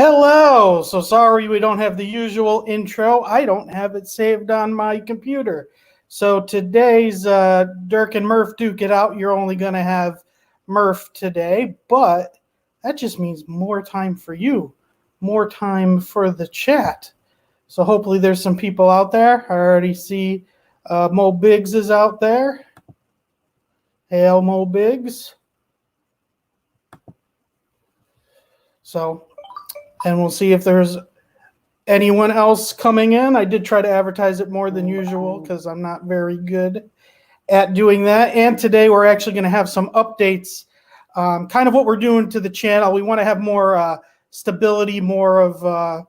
Hello. So sorry we don't have the usual intro. I don't have it saved on my computer. So today's Dirk and Murph Duke it out. You're only going to have Murph today, but that just means more time for you, more time for the chat. So hopefully there's some people out there. I already see Mo Biggs is out there. Hail, Mo Biggs. So, and we'll see if there's anyone else coming in. I did try to advertise it more than usual because I'm not very good at doing that. And today we're actually going to have some updates, kind of what we're doing to the channel. We want to have more stability, more of,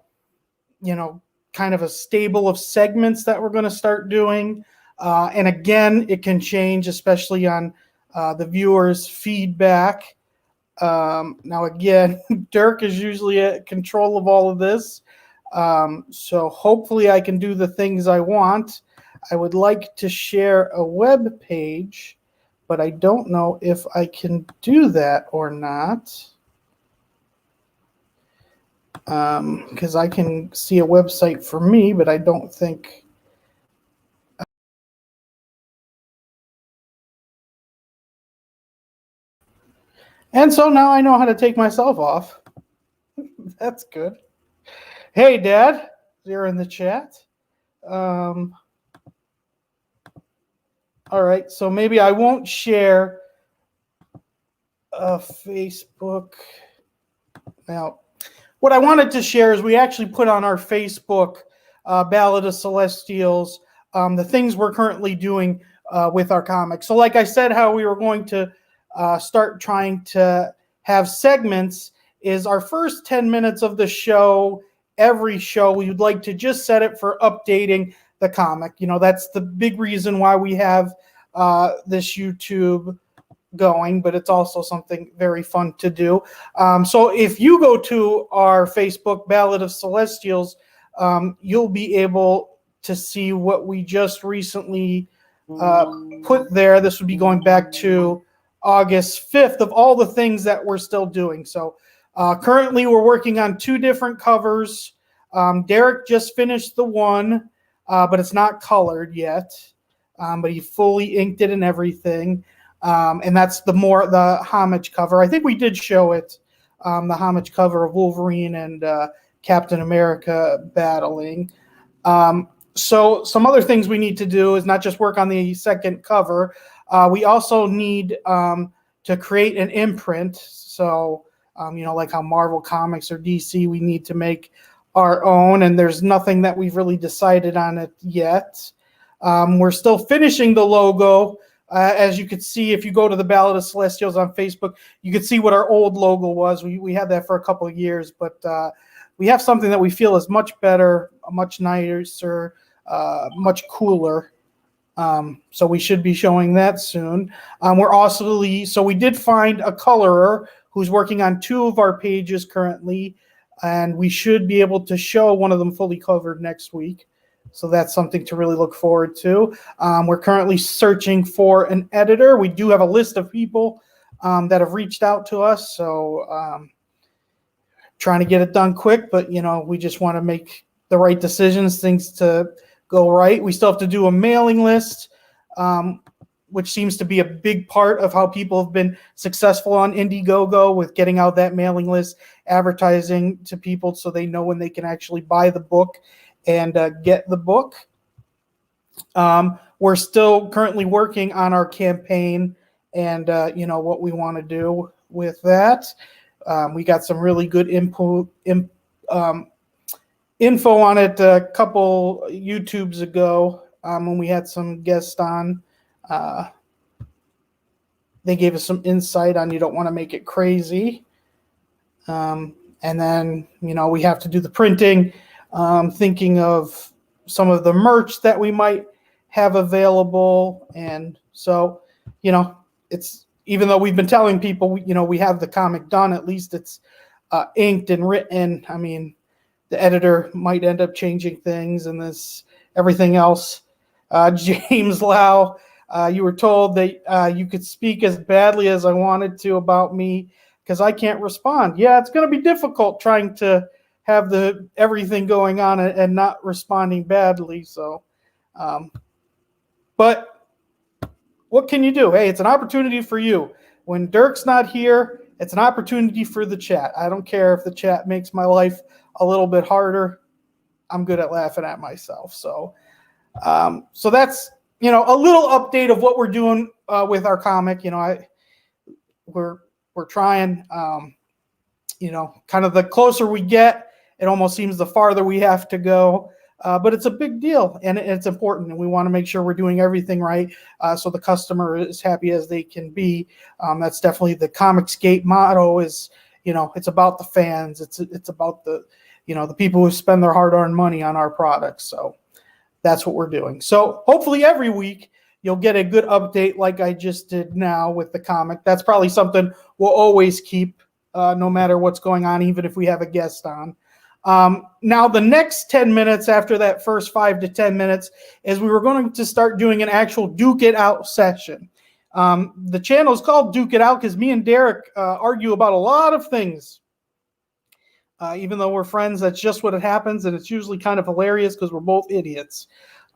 kind of a stable of segments that we're going to start doing. And again, it can change, especially on the viewers' feedback. Now, again, Dirk is usually at control of all of this. So hopefully I can do the things I want. I would like to share a web page, but I don't know if I can do that or not. Because I can see a website for me, but I don't think. And so now I know how to take myself off. That's good. Hey, Dad, you're in the chat. All right, so maybe I won't share Facebook. Now, what I wanted to share is we actually put on our Facebook Ballad of Celestials the things we're currently doing with our comics. So like I said, how we were going to start trying to have segments is our first 10 minutes of the show, every show, we would like to just set it for updating the comic. You know, that's the big reason why we have this YouTube going, but it's also something very fun to do. So if you go to our Facebook Ballad of Celestials, you'll be able to see what we just recently put there. This would be going back to August 5th of all the things that we're still doing. So currently we're working on 2 different covers. Derek just finished the one, but it's not colored yet. But he fully inked it and everything. And that's the homage cover. I think we did show it, the homage cover of Wolverine and Captain America battling. So some other things we need to do is not just work on the second cover. We also need to create an imprint. So, like how Marvel Comics or DC, we need to make our own, and there's nothing that we've really decided on it yet. We're still finishing the logo. As you could see, if you go to the Ballad of Celestials on Facebook, you could see what our old logo was. We had that for a couple of years, but we have something that we feel is much better, much nicer, much cooler. So we should be showing that soon. So we did find a colorer who's working on 2 of our pages currently, and we should be able to show one of them fully covered next week. So that's something to really look forward to. We're currently searching for an editor. We do have a list of people that have reached out to us. So trying to get it done quick, but, we just want to make the right decisions, things to go right. We still have to do a mailing list, which seems to be a big part of how people have been successful on Indiegogo with getting out that mailing list, advertising to people so they know when they can actually buy the book and get the book. We're still currently working on our campaign and, what we want to do with that. We got some really good info on it a couple YouTubes ago when we had some guests on. They gave us some insight on you don't want to make it crazy. And then, we have to do the printing. Thinking of some of the merch that we might have available. And so, it's, even though we've been telling people, we have the comic done, at least it's inked and written. I mean, the editor might end up changing things and everything else. James Lau, you were told that you could speak as badly as I wanted to about me because I can't respond. Yeah, it's going to be difficult trying to have everything going on and not responding badly. So, but what can you do? Hey, it's an opportunity for you. When Dirk's not here, it's an opportunity for the chat. I don't care if the chat makes my life a little bit harder. I'm good at laughing at myself. So, so that's, a little update of what we're doing with our comic. We're trying. Kind of the closer we get, it almost seems the farther we have to go. But it's a big deal, and it's important, and we want to make sure we're doing everything right so the customer is happy as they can be. That's definitely the Comicsgate motto is, it's about the fans. It's about the people who spend their hard-earned money on our products. So that's what we're doing. So hopefully every week you'll get a good update like I just did now with the comic. That's probably something we'll always keep no matter what's going on, even if we have a guest on. Now, the next 10 minutes after that first 5 to 10 minutes is we were going to start doing an actual Duke It Out session. The channel is called Duke It Out because me and Derek argue about a lot of things. Even though we're friends, that's just what it happens, and it's usually kind of hilarious because we're both idiots.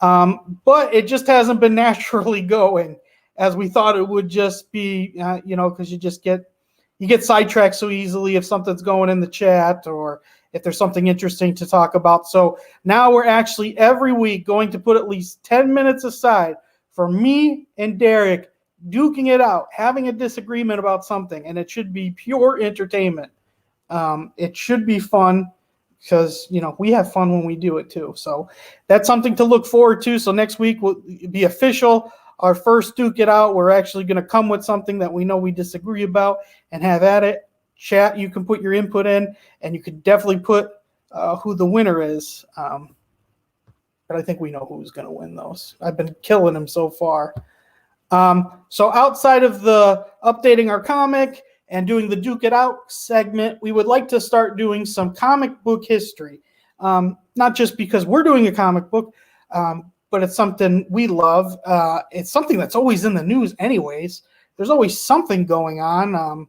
But it just hasn't been naturally going as we thought it would just be, because you get sidetracked so easily if something's going in the chat or if there's something interesting to talk about. So now we're actually every week going to put at least 10 minutes aside for me and Derek duking it out, having a disagreement about something, and it should be pure entertainment. It should be fun because, we have fun when we do it too. So that's something to look forward to. So next week will be official. Our first Duke It Out. We're actually going to come with something that we know we disagree about and have at it. Chat, you can put your input in, and you could definitely put who the winner is. But I think we know who's going to win those. I've been killing him so far. So outside of the updating our comic and doing the Duke It Out segment, we would like to start doing some comic book history. Not just because we're doing a comic book, but it's something we love. It's something that's always in the news anyways. There's always something going on.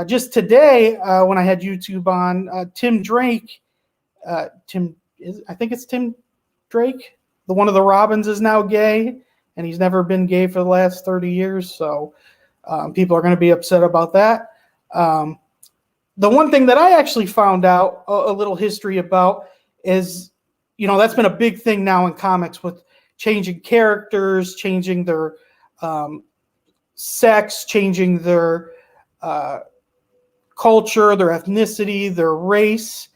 Just today, when I had YouTube on, Tim Drake, I think it's Tim Drake, one of the Robins is now gay, and he's never been gay for the last 30 years, so people are going to be upset about that. The one thing that I actually found out a little history about is, that's been a big thing now in comics with changing characters, changing their sex, changing their culture, their ethnicity, their race.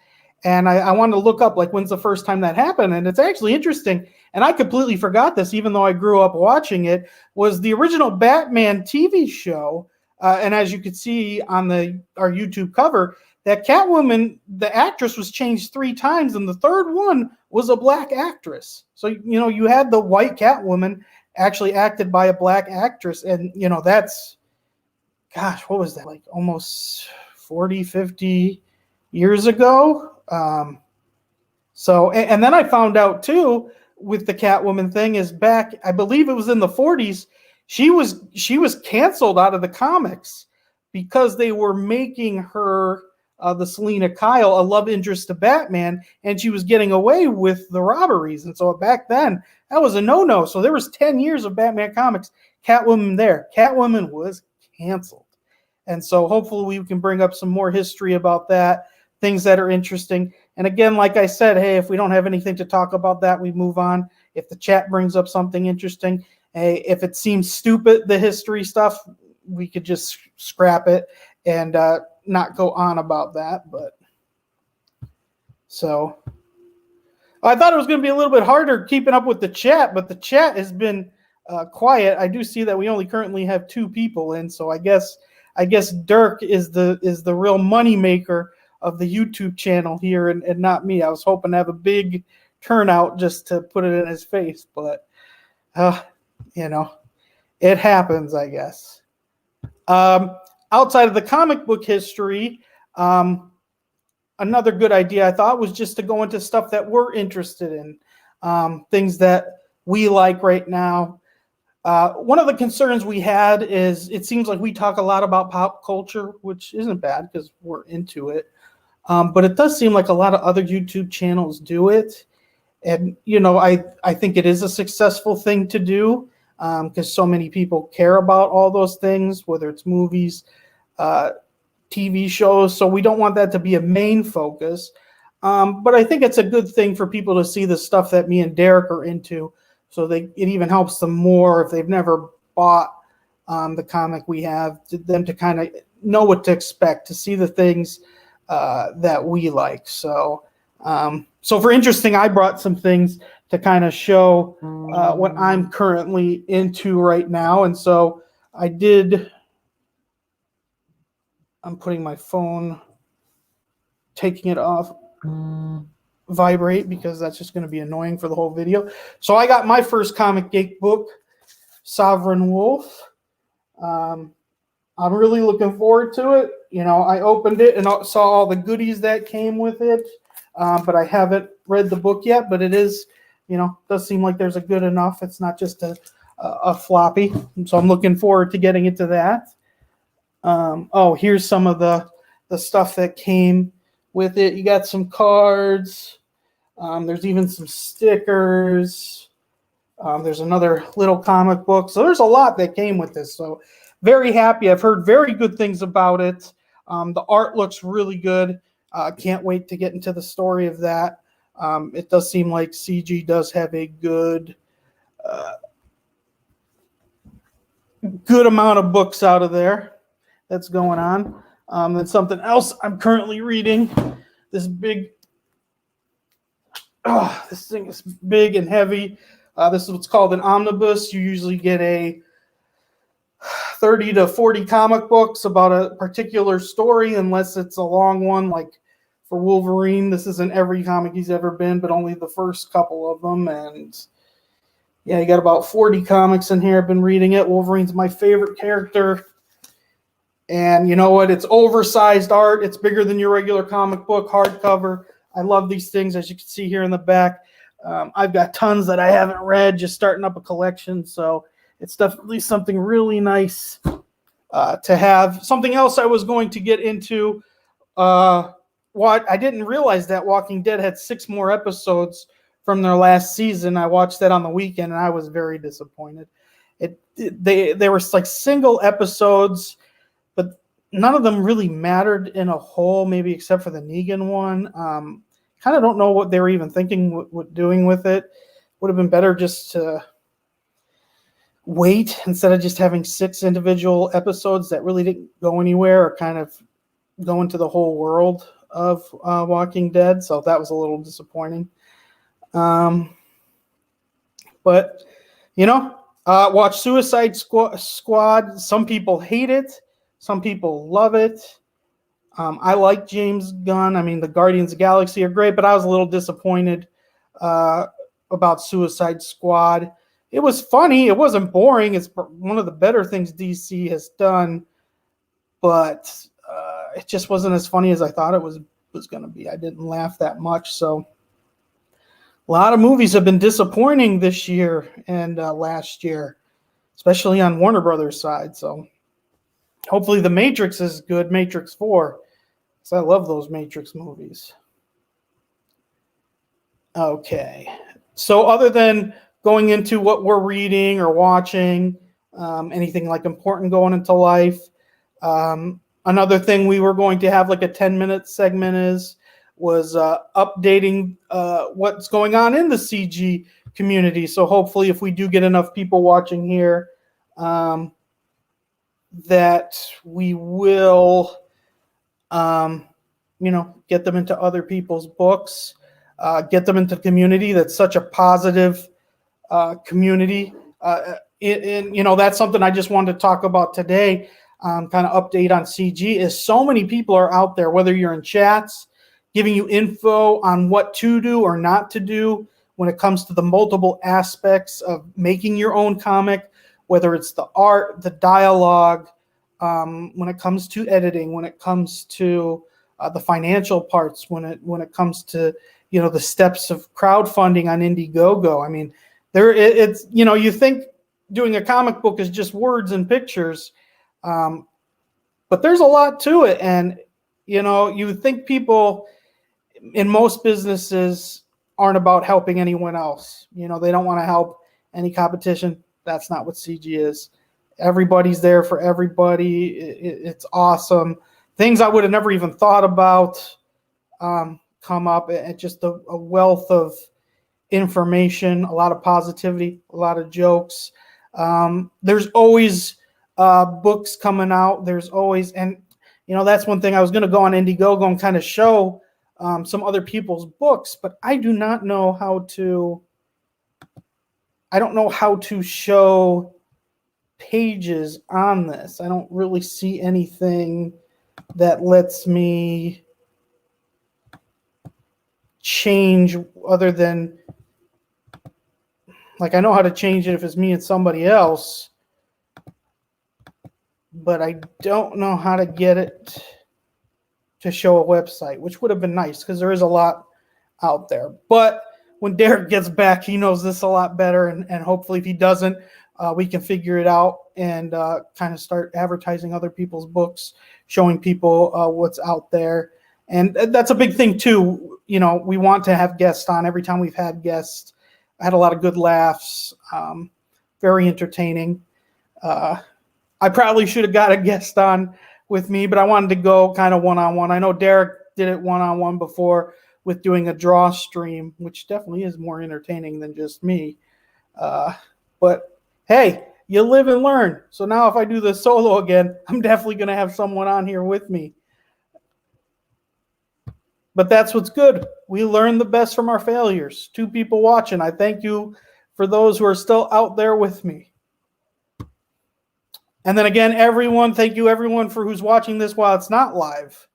And I wanted to look up, when's the first time that happened? And it's actually interesting. And I completely forgot this, even though I grew up watching it, was the original Batman TV show. And as you could see on our YouTube cover, that Catwoman, the actress, was changed 3 times, and the third one was a black actress. So, you had the white Catwoman actually acted by a black actress. And, that's, gosh, what was that, almost 40, 50 years ago? And then I found out, too, with the Catwoman thing is back, I believe it was in the 40s, she was canceled out of the comics because they were making her the Selina Kyle, a love interest to Batman, and she was getting away with the robberies. And so back then, that was a no-no. So there was 10 years of Batman comics, Catwoman there. Catwoman was canceled. And so hopefully we can bring up some more history about that, things that are interesting. And again, like I said, hey, if we don't have anything to talk about that, we move on. If the chat brings up something interesting, hey, if it seems stupid, the history stuff, we could just scrap it and not go on about that. But so I thought it was going to be a little bit harder keeping up with the chat, but the chat has been quiet. I do see that we only currently have 2 people in, so I guess Dirk is the real money maker of the YouTube channel here and not me. I was hoping to have a big turnout just to put it in his face, but it happens, I guess. Outside of the comic book history, another good idea I thought was just to go into stuff that we're interested in, things that we like right now. One of the concerns we had is it seems like we talk a lot about pop culture, which isn't bad because we're into it. But it does seem like a lot of other YouTube channels do it. And, I think it is a successful thing to do because so many people care about all those things, whether it's movies, TV shows. So we don't want that to be a main focus. But I think it's a good thing for people to see the stuff that me and Derek are into. So it even helps them more if they've never bought the comic we have, them to kind of know what to expect, to see the things that we like. So for interesting, I brought some things to kind of show what I'm currently into right now. And so I'm putting my phone, taking it off vibrate because that's just going to be annoying for the whole video. So I got my first comic geek book, Sovereign Wolf. I'm really looking forward to it. I opened it and saw all the goodies that came with it, but I haven't read the book yet. But it is, does seem like there's a good enough. It's not just a floppy. So I'm looking forward to getting into that. Here's some of the stuff that came with it. You got some cards. There's even some stickers. There's another little comic book. So there's a lot that came with this. So very happy. I've heard very good things about it. The art looks really good. Can't wait to get into the story of that. It does seem like CG does have a good amount of books out of there that's going on. Then something else I'm currently reading. This thing is big and heavy. This is what's called an omnibus. You usually get a 30 to 40 comic books about a particular story, unless it's a long one. Like for Wolverine, this isn't every comic he's ever been, but only the first couple of them. And yeah, you got about 40 comics in here. I've been reading it. Wolverine's my favorite character. And you know what? It's oversized art. It's bigger than your regular comic book, hardcover. I love these things, as you can see here in the back. I've got tons that I haven't read, just starting up a collection. So it's definitely something really nice to have. Something else I was going to get into, I didn't realize that Walking Dead had 6 more episodes from their last season. I watched that on the weekend, and I was very disappointed. They were like single episodes, but none of them really mattered in a whole, maybe except for the Negan one. Kind of don't know what they were even thinking doing with it. Would have been better just to wait instead of just having 6 individual episodes that really didn't go anywhere or kind of go into the whole world of Walking Dead. So that was a little disappointing. But, watch Suicide Squad. Some people hate it. Some people love it. I like James Gunn. I mean, the Guardians of the Galaxy are great, but I was a little disappointed about Suicide Squad. It was funny. It wasn't boring. It's one of the better things DC has done, but it just wasn't as funny as I thought it was going to be. I didn't laugh that much. So a lot of movies have been disappointing this year and last year, especially on Warner Brothers' side. So hopefully The Matrix is good, Matrix 4, because I love those Matrix movies. Okay. So other than going into what we're reading or watching, anything like important going into life, another thing we were going to have like a 10-minute segment was updating what's going on in the CG community. So hopefully if we do get enough people watching here, that we will, get them into other people's books, get them into the community. That's such a positive community. That's something I just wanted to talk about today, kind of update on CG, is so many people are out there, whether you're in chats, giving you info on what to do or not to do when it comes to the multiple aspects of making your own comic, whether it's the art, the dialogue, when it comes to editing, when it comes to the financial parts, when it comes to the steps of crowdfunding on Indiegogo. I mean, you think doing a comic book is just words and pictures, but there's a lot to it. And You would think people in most businesses aren't about helping anyone else. They don't want to help any competition. That's not what CG is. Everybody's there for everybody. It's awesome. Things I would have never even thought about come up, and just a wealth of information, a lot of positivity, a lot of jokes. There's always books coming out. There's always, and that's one thing. I was going to go on Indiegogo and kind of show some other people's books, but I do not know how to. I don't know how to show pages on this. I don't really see anything that lets me change other than, like, I know how to change it if it's me and somebody else, but I don't know how to get it to show a website, which would have been nice because there is a lot out there. But when Derek gets back, he knows this a lot better, and hopefully if he doesn't, we can figure it out and kind of start advertising other people's books, showing people what's out there. And that's a big thing too. We want to have guests on. Every time we've had guests, I had a lot of good laughs, very entertaining. I probably should have got a guest on with me, but I wanted to go kind of one-on-one. I know Derek did it one-on-one before with doing a draw stream, which definitely is more entertaining than just me. But hey, you live and learn. So now if I do this solo again, I'm definitely going to have someone on here with me. But that's what's good. We learn the best from our failures. 2 people watching. I thank you for those who are still out there with me. And then again, thank you everyone for who's watching this while it's not live.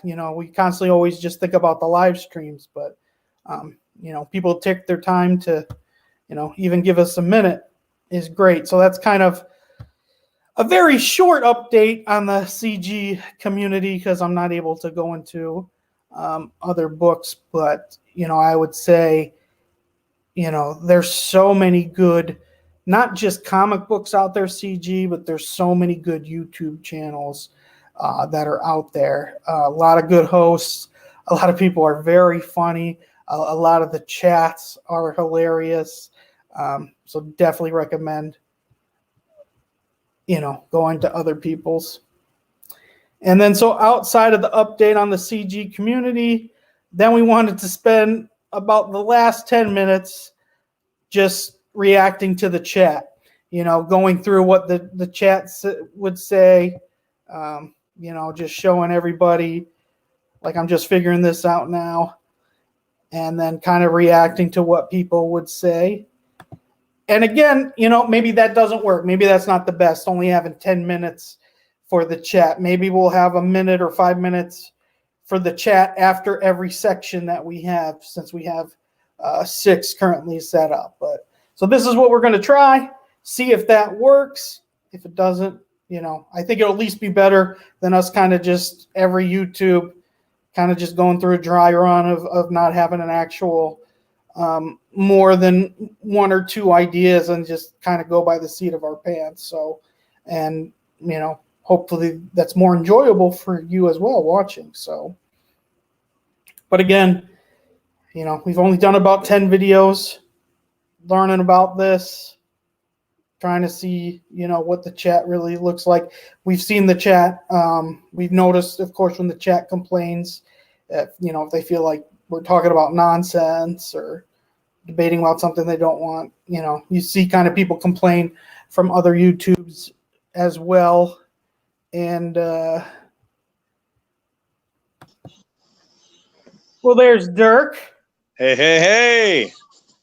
We constantly always just think about the live streams, but, people take their time to, even give us a minute is great. So that's kind of a very short update on the CG community because I'm not able to go into other books, but, I would say, there's so many good, not just comic books out there, CG, but there's so many good YouTube channels that are out there. A lot of good hosts. A lot of people are very funny. A lot of the chats are hilarious. So definitely recommend, going to other people's. And then so outside of the update on the CG community, then we wanted to spend about the last 10 minutes just reacting to the chat, going through what the chat would say, just showing everybody, like I'm just figuring this out now, and then kind of reacting to what people would say. And again, maybe that doesn't work. Maybe that's not the best, only having 10 minutes for the chat. Maybe we'll have a minute or 5 minutes for the chat after every section that we have, since we have 6 currently set up. But so this is what we're going to try, see if that works. If it doesn't, I think it'll at least be better than us kind of just every YouTube kind of just going through a dry run of not having an actual more than 1 or 2 ideas and just kind of go by the seat of our pants. So, and, hopefully that's more enjoyable for you as well watching. So, but again, we've only done about 10 videos learning about this, trying to see, what the chat really looks like. We've seen the chat. We've noticed, of course, when the chat complains, if they feel like we're talking about nonsense or debating about something they don't want, you see kind of people complain from other YouTubes as well. And, well, there's Dirk. Hey.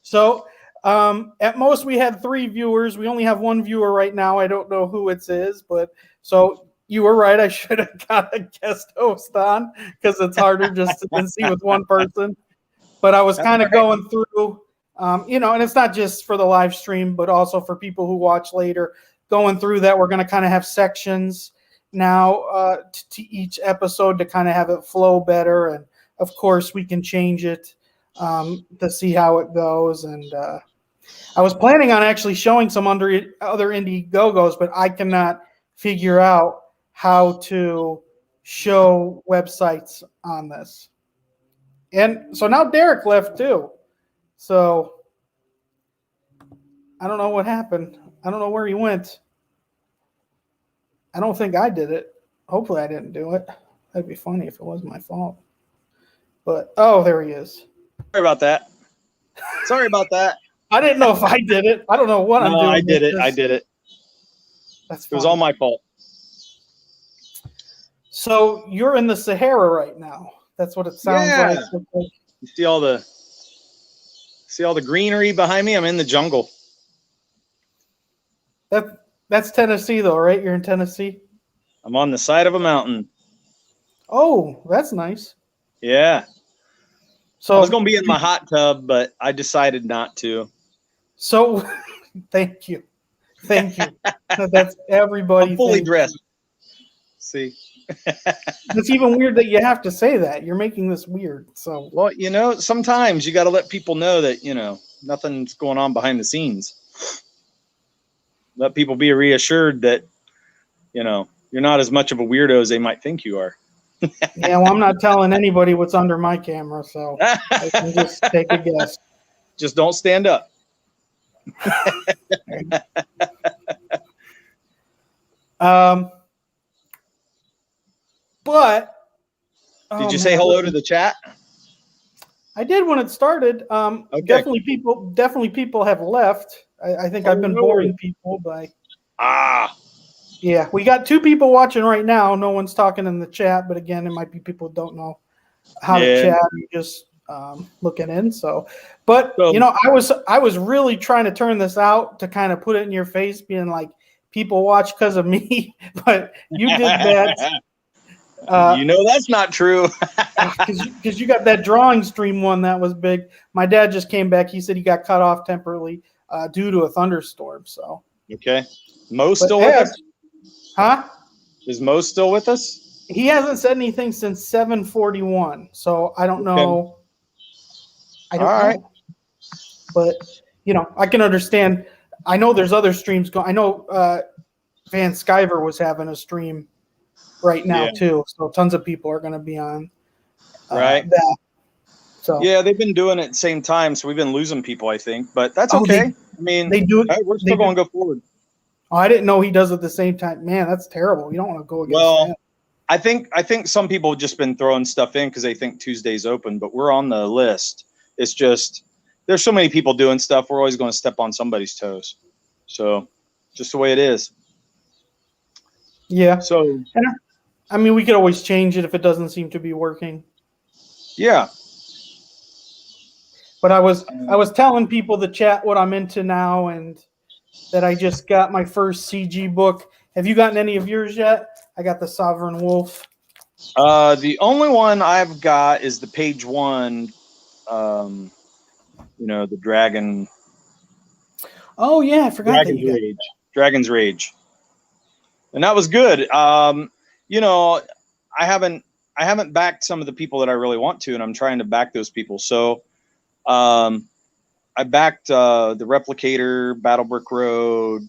So, at most we had 3 viewers. We only have 1 viewer right now. I don't know who it is, but so you were right. I should have got a guest host on because it's harder just to see with 1 person. But I was kind of going through, and it's not just for the live stream, but also for people who watch later, going through that. We're going to kind of have sections now to each episode to kind of have it flow better. And of course we can change it to see how it goes. And I was planning on actually showing some other Indiegogos, but I cannot figure out how to show websites on this. And so now Derek left too. So I don't know what happened. I don't know where he went. I don't think I did it. Hopefully I didn't do it. That'd be funny if it was my fault. But, oh, there he is. Sorry about that. I didn't know if I did it. I don't know what I'm doing. I did it. That's It was fine. all my fault. So you're in the Sahara right now. That's what it sounds like. You see all the greenery behind me? I'm in the jungle. That's Tennessee, though, right? You're in Tennessee? I'm on the side of a mountain. Oh, that's nice. Yeah. So I was going to be in my hot tub, but I decided not to. So thank you. That's everybody. I'm fully dressed. See? It's even weird that you have to say that. You're making this weird. So, Well, sometimes you got to let people know that, nothing's going on behind the scenes. Let people be reassured that, you're not as much of a weirdo as they might think you are. yeah, well, I'm not telling anybody what's under my camera, so I can just take a guess. Just don't stand up. But did you say hello to the chat? I did when it started. Okay. Definitely people have left. I think I've been boring people by. Yeah, we got 2 people watching right now. No one's talking in the chat, but again, it might be people who don't know how to chat and just looking in. So, but I was really trying to turn this out to kind of put it in your face, being like, people watch because of me, but you did that. That's not true. Because you got that drawing stream one that was big. My dad just came back. He said he got cut off temporarily due to a thunderstorm. So okay, Mo's still with us? Huh? Is Mo still with us? He hasn't said anything since 7:41. So I don't know. I don't know. But I can understand. I know there's other streams going. I know Van Skyver was having a stream right now too, so tons of people are going to be on that. So yeah, they've been doing it at the same time, so we've been losing people, I think, but that's okay. They do it. We're still going to go forward. Oh, I didn't know he does it at the same time. Man, that's terrible. You don't want to go against that. I think some people have just been throwing stuff in because they think Tuesday's open, but we're on the list. It's just there's so many people doing stuff. We're always going to step on somebody's toes. So just the way it is. Yeah. So I mean, we could always change it if it doesn't seem to be working. Yeah. But I was telling people the chat what I'm into now and that I just got my first CG book. Have you gotten any of yours yet? I got the Sovereign Wolf. The only one I've got is the page 1. The dragon. Oh yeah, I forgot Dragon's Rage. And that was good. I haven't backed some of the people that I really want to, and I'm trying to back those people. So I backed the Replicator, Battlebrick Road,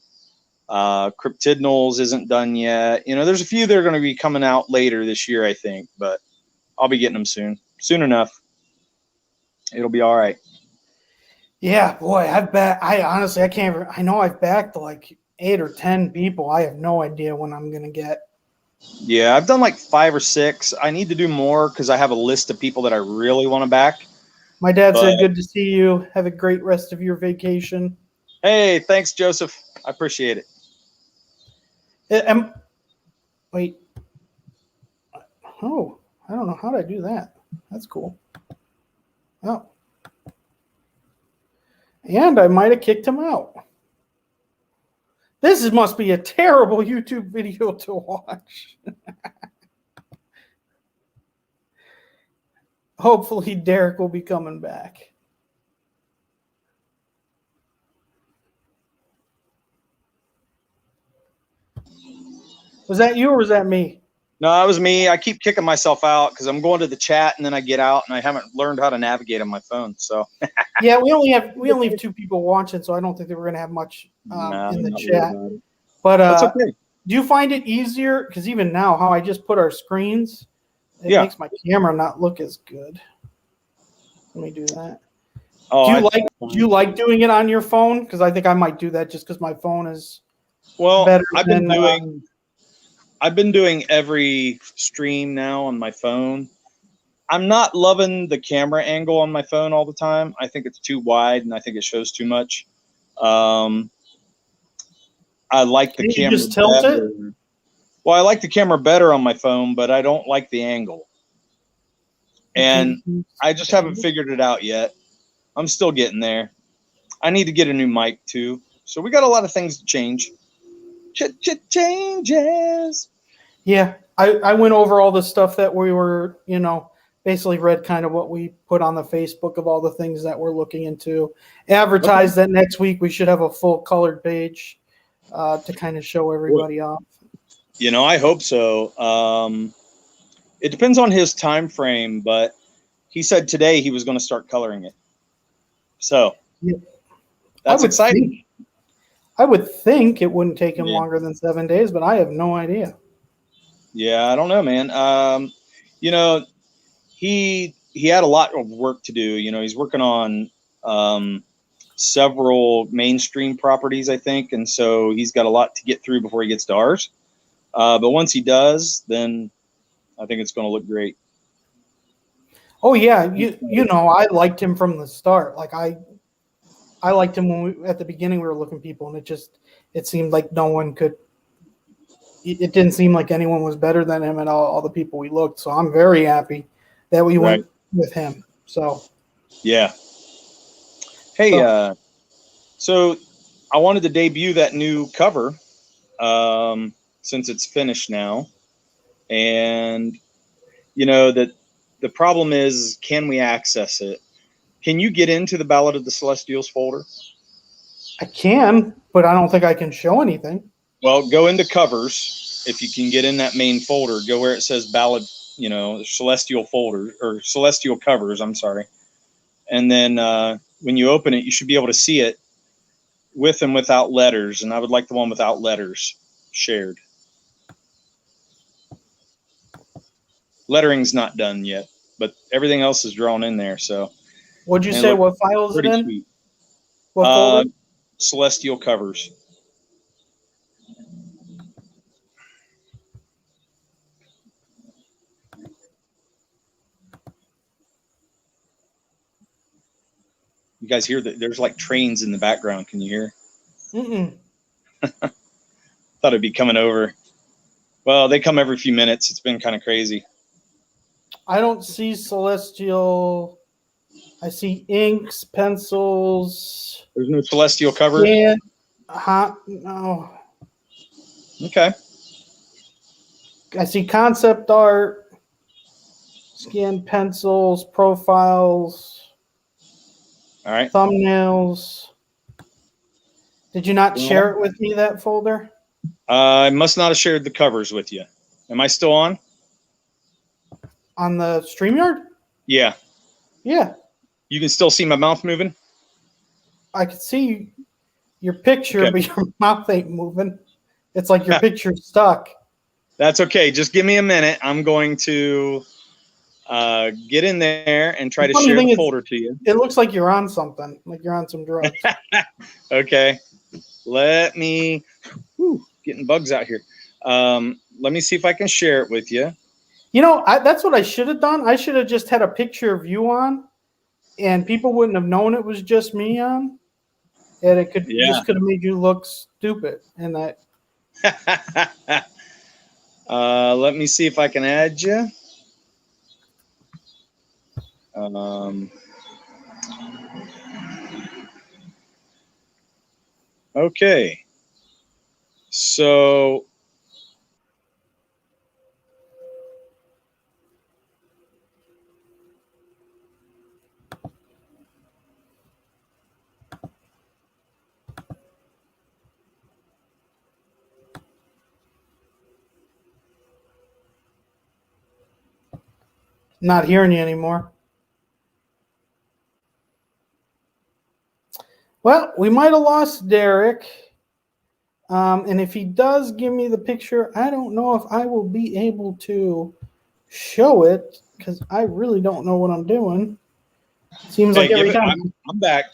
Cryptidnals isn't done yet. There's a few that are going to be coming out later this year, I think, but I'll be getting them soon enough. It'll be all right. Yeah, boy, I honestly, I know I've backed like 8 or 10 people. I have no idea when I'm going to get. Yeah, I've done like 5 or 6. I need to do more because I have a list of people that I really want to back. My dad said, good to see you. Have a great rest of your vacation. Hey, thanks, Joseph. I appreciate it. Wait. Oh, I don't know. How did I do that? That's cool. Oh. And I might have kicked him out. This must be a terrible YouTube video to watch. Hopefully Derek will be coming back. Was that you or was that me? No, it was me. I keep kicking myself out because I'm going to the chat and then I get out and I haven't learned how to navigate on my phone. So yeah, we only have 2 people watching, so I don't think that we're gonna have much in the chat. But that's okay. Do you find it easier? Because even now, how I just put our screens, it Yeah. makes my camera not look as good. Let me do that. Oh, Do you like doing it on your phone? Because I think I might do that just because my phone is better I've than. been doing every stream now on my phone. I'm not loving the camera angle on my phone all the time. I think it's too wide and I think it shows too much. I like the Can you camera just tilt it? better. Well, I like the camera better on my phone, but I don't like the angle. And I just haven't figured it out yet. I'm still getting there. I need to get a new mic too. So we got a lot of things to change. Changes. Yeah, I went over all the stuff that we were, basically read kind of what we put on the Facebook of all the things that we're looking into. Advertised that next week we should have a full colored page to kind of show everybody off. I hope so. It depends on his time frame, but he said today he was going to start coloring it. So that's exciting. I would think it wouldn't take him longer than 7 days, but I have no idea. Yeah, I don't know, man. He had a lot of work to do. He's working on several mainstream properties, I think, and so he's got a lot to get through before he gets to ours. But once he does, then I think it's going to look great. Oh yeah, I liked him from the start. Like I liked him when at the beginning we were looking people, and it seemed like no one could. It didn't seem like anyone was better than him at all the people we looked. So I'm very happy that we went with him. So yeah. Hey, so I wanted to debut that new cover since it's finished now, and that the problem is, can we access it? Can you get into the Ballad of the Celestials folder? I can, but I don't think I can show anything. Well, go into covers. If you can get in that main folder, go where it says Ballad, Celestial folder or Celestial covers. I'm sorry. And then when you open it, you should be able to see it with and without letters. And I would like the one without letters shared. Lettering's not done yet, but everything else is drawn in there. So, what'd you say? What file is it in? Sweet. What folder? Celestial covers. You guys hear that? There's like trains in the background. Can you hear? Mm-mm. Thought it'd be coming over. Well, they come every few minutes. It's been kind of crazy. I don't see Celestial. I see inks, pencils. There's no Celestial cover? No. Okay. I see concept art, scanned pencils, profiles. All right. Thumbnails. Did you not share it with me, that folder? I must not have shared the covers with you. Am I still on? On the StreamYard? Yeah. Yeah. You can still see my mouth moving? I can see your picture, but your mouth ain't moving. It's like your picture's stuck. That's okay. Just give me a minute. I'm going to get in there and try to share the folder to you. It looks like you're on something, like you're on some drugs. Okay. Let me, getting bugs out here. Let me see if I can share it with you. That's what I should have done. I should have just had a picture of you on, and people wouldn't have known it was just me on. And it just could have made you look stupid. And that. Let me see if I can add you. Okay. So Not hearing you anymore. Well, we might have lost Derek. And if he does give me the picture, I don't know if I will be able to show it because I really don't know what I'm doing. Seems like every time. I'm back.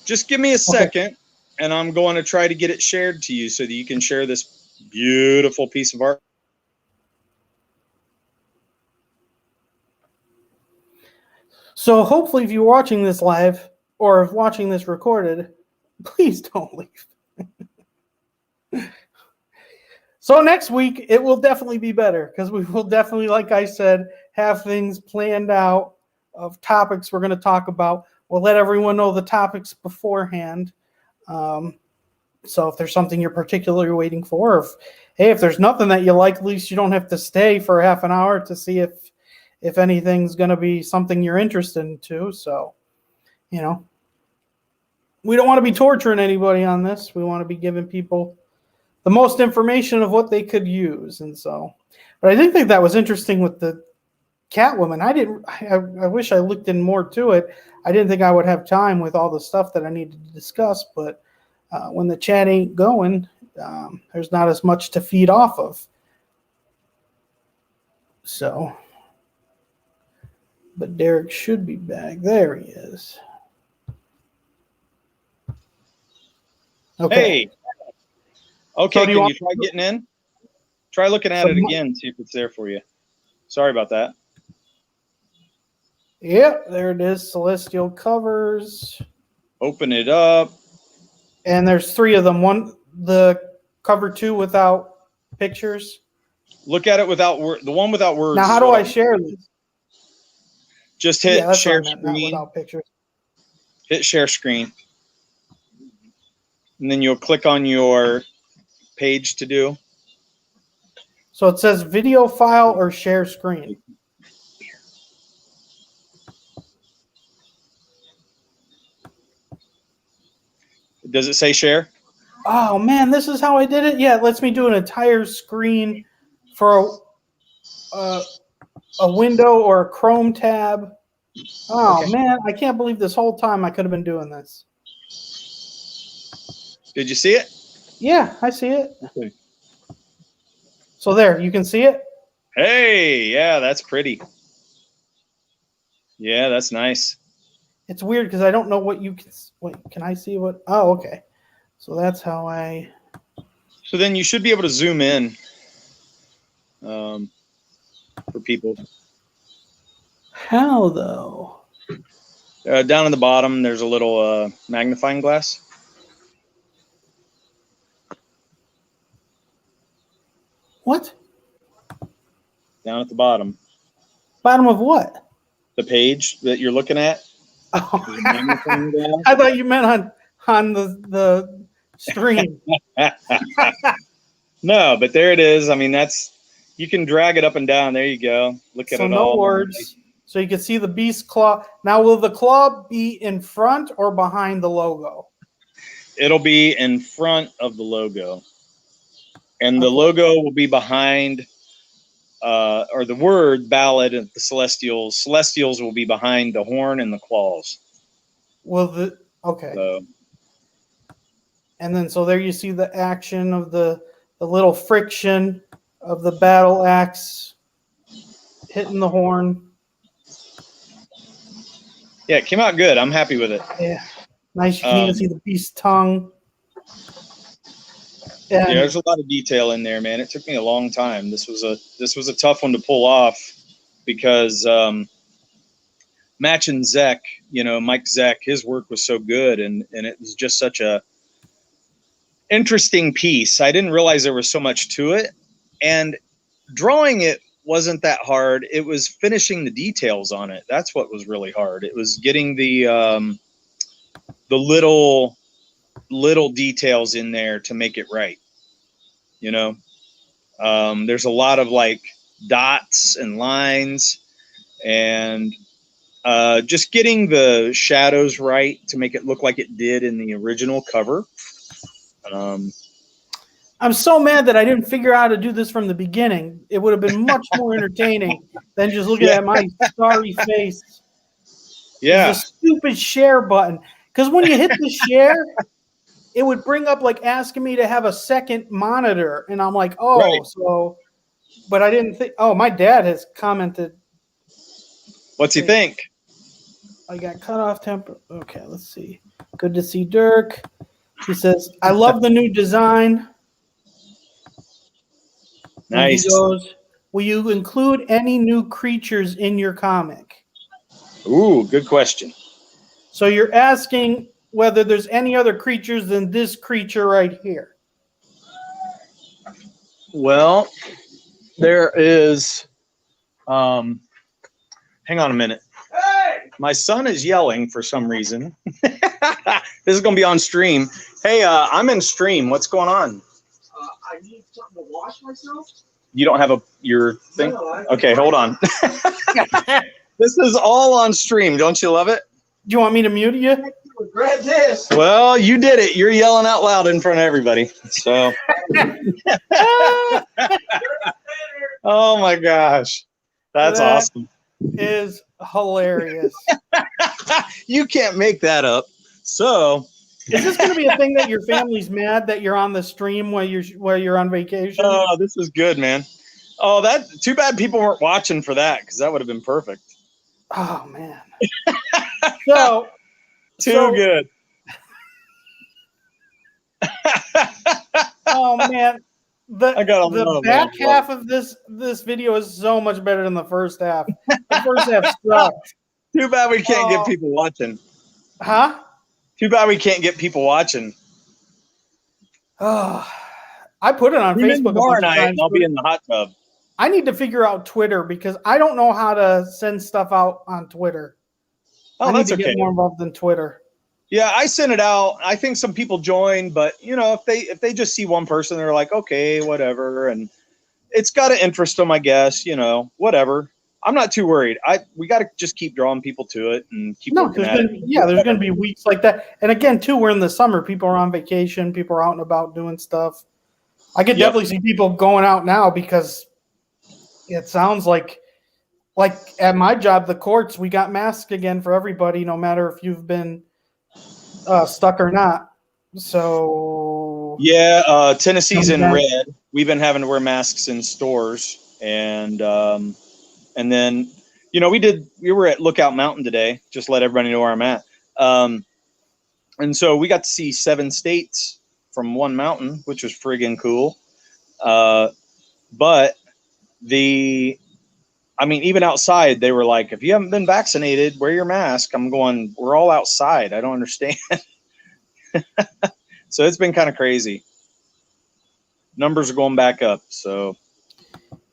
Just give me a Okay. second, and I'm going to try to get it shared to you so that you can share this beautiful piece of art. So hopefully if you're watching this live or watching this recorded, please don't leave. So next week, it will definitely be better because we will definitely, like I said, have things planned out of topics we're going to talk about. We'll let everyone know the topics beforehand. So if there's something you're particularly waiting for, or if there's nothing that you like, at least you don't have to stay for half an hour to see if anything's going to be something you're interested in too. So, we don't want to be torturing anybody on this. We want to be giving people the most information of what they could use. And so, but I did think that was interesting with the Catwoman. I wish I looked in more to it. I didn't think I would have time with all the stuff that I needed to discuss, but when the chat ain't going, there's not as much to feed off of. So, but Derek should be back. There he is. Okay. Hey. Okay, so can you try getting in? Try looking at it again, see if it's there for you. Sorry about that. Yep, there it is. Celestial covers. Open it up. And there's 3 of them. The cover 2 without pictures. Look at it without the one without words. Now, how do I share this? Just hit share screen. Not without pictures. Hit share screen. And then you'll click on your page to do. So it says video file or share screen. Does it say share? Oh man, this is how I did it. Yeah, it lets me do an entire screen for a window or a Chrome tab. Oh man, I can't believe this whole time I could have been doing this. Did you see it? Yeah, I see it. Okay. So there, you can see it? Hey, yeah, that's pretty. Yeah, that's nice. It's weird because I don't know what you can... Wait, can I see what... Oh, okay. So that's how I... So then you should be able to zoom in for people. How, though? Down at the bottom, there's a little magnifying glass. What? Down at the bottom. Bottom of what? The page that you're looking at. Oh. I thought you meant on the stream. No, but there it is. I mean, you can drag it up and down. There you go. Look at it all. No words. So you can see the beast claw. Now, will the claw be in front or behind the logo? It'll be in front of the logo. And the logo will be behind, or the word ballad of the Celestials. Celestials will be behind the horn and the claws. Okay. So. And then, so there you see the action of the little friction of the battle axe hitting the horn. Yeah, it came out good. I'm happy with it. Yeah. Nice. You can even see the beast's tongue. Yeah, there's a lot of detail in there, man. It took me a long time. This was a tough one to pull off because matching Zek, Mike Zek, his work was so good, and it was just such a interesting piece. I didn't realize there was so much to it, and drawing it wasn't that hard. It was finishing the details on it. That's what was really hard. It was getting the little details in there to make it right. There's a lot of like dots and lines, and just getting the shadows right to make it look like it did in the original cover. I'm so mad that I didn't figure out how to do this from the beginning. It would have been much more entertaining than just looking at my sorry face. Yeah. The stupid share button. Because when you hit the share, it would bring up like asking me to have a second monitor, and I'm like, oh, Right. so, but I didn't think. Oh, my dad has commented. What's he think? I got cut off temper. Okay, let's see. Good to see Dirk. He says, I love the new design. And Nice. he goes, will you include any new creatures in your comic? Ooh, good question. So you're asking whether there's any other creatures than this creature right here. Well, there is. Hang on a minute. Hey! My son is yelling for some reason. This is going to be on stream. Hey, I'm in stream. What's going on? I need something to wash myself. You don't have your thing? No, Okay, hold on. This is all on stream. Don't you love it? Do you want me to mute you? Grab this. Well, you did it. You're yelling out loud in front of everybody. So. Oh my gosh. That's That awesome. is hilarious. You can't make that up. So. Is this going to be a thing that your family's mad that you're on the stream while you're on vacation? Oh, this is good, man. Oh, that too bad people weren't watching for that, because that would have been perfect. Oh man. So Too good. Oh man. The back half of this video is so much better than the first half. The first half sucked. Too bad we can't get people watching. Huh? Too bad we can't get people watching. Oh, I put it on Facebook tomorrow night. I'll be in the hot tub. I need to figure out Twitter because I don't know how to send stuff out on Twitter. Oh, I need that's to okay. get more involved in Twitter. Yeah, I sent it out. I think some people joined, but if they just see one person, they're like, okay, whatever, and it's got to interest them, I guess. Whatever. I'm not too worried. We got to just keep drawing people to it and keep working at it. There's going to be weeks like that. And again, too, we're in the summer. People are on vacation. People are out and about doing stuff. I could definitely see people going out now because it sounds like at my job, the courts, we got masks again for everybody, no matter if you've been stuck or not. So yeah, Tennessee's in red. We've been having to wear masks in stores, and then we were at Lookout Mountain today. Just let everybody know where I'm at. And so we got to see 7 states from one mountain, which was friggin' cool. But even outside, they were like, if you haven't been vaccinated, wear your mask. I'm going, we're all outside. I don't understand. So it's been kind of crazy. Numbers are going back up. So.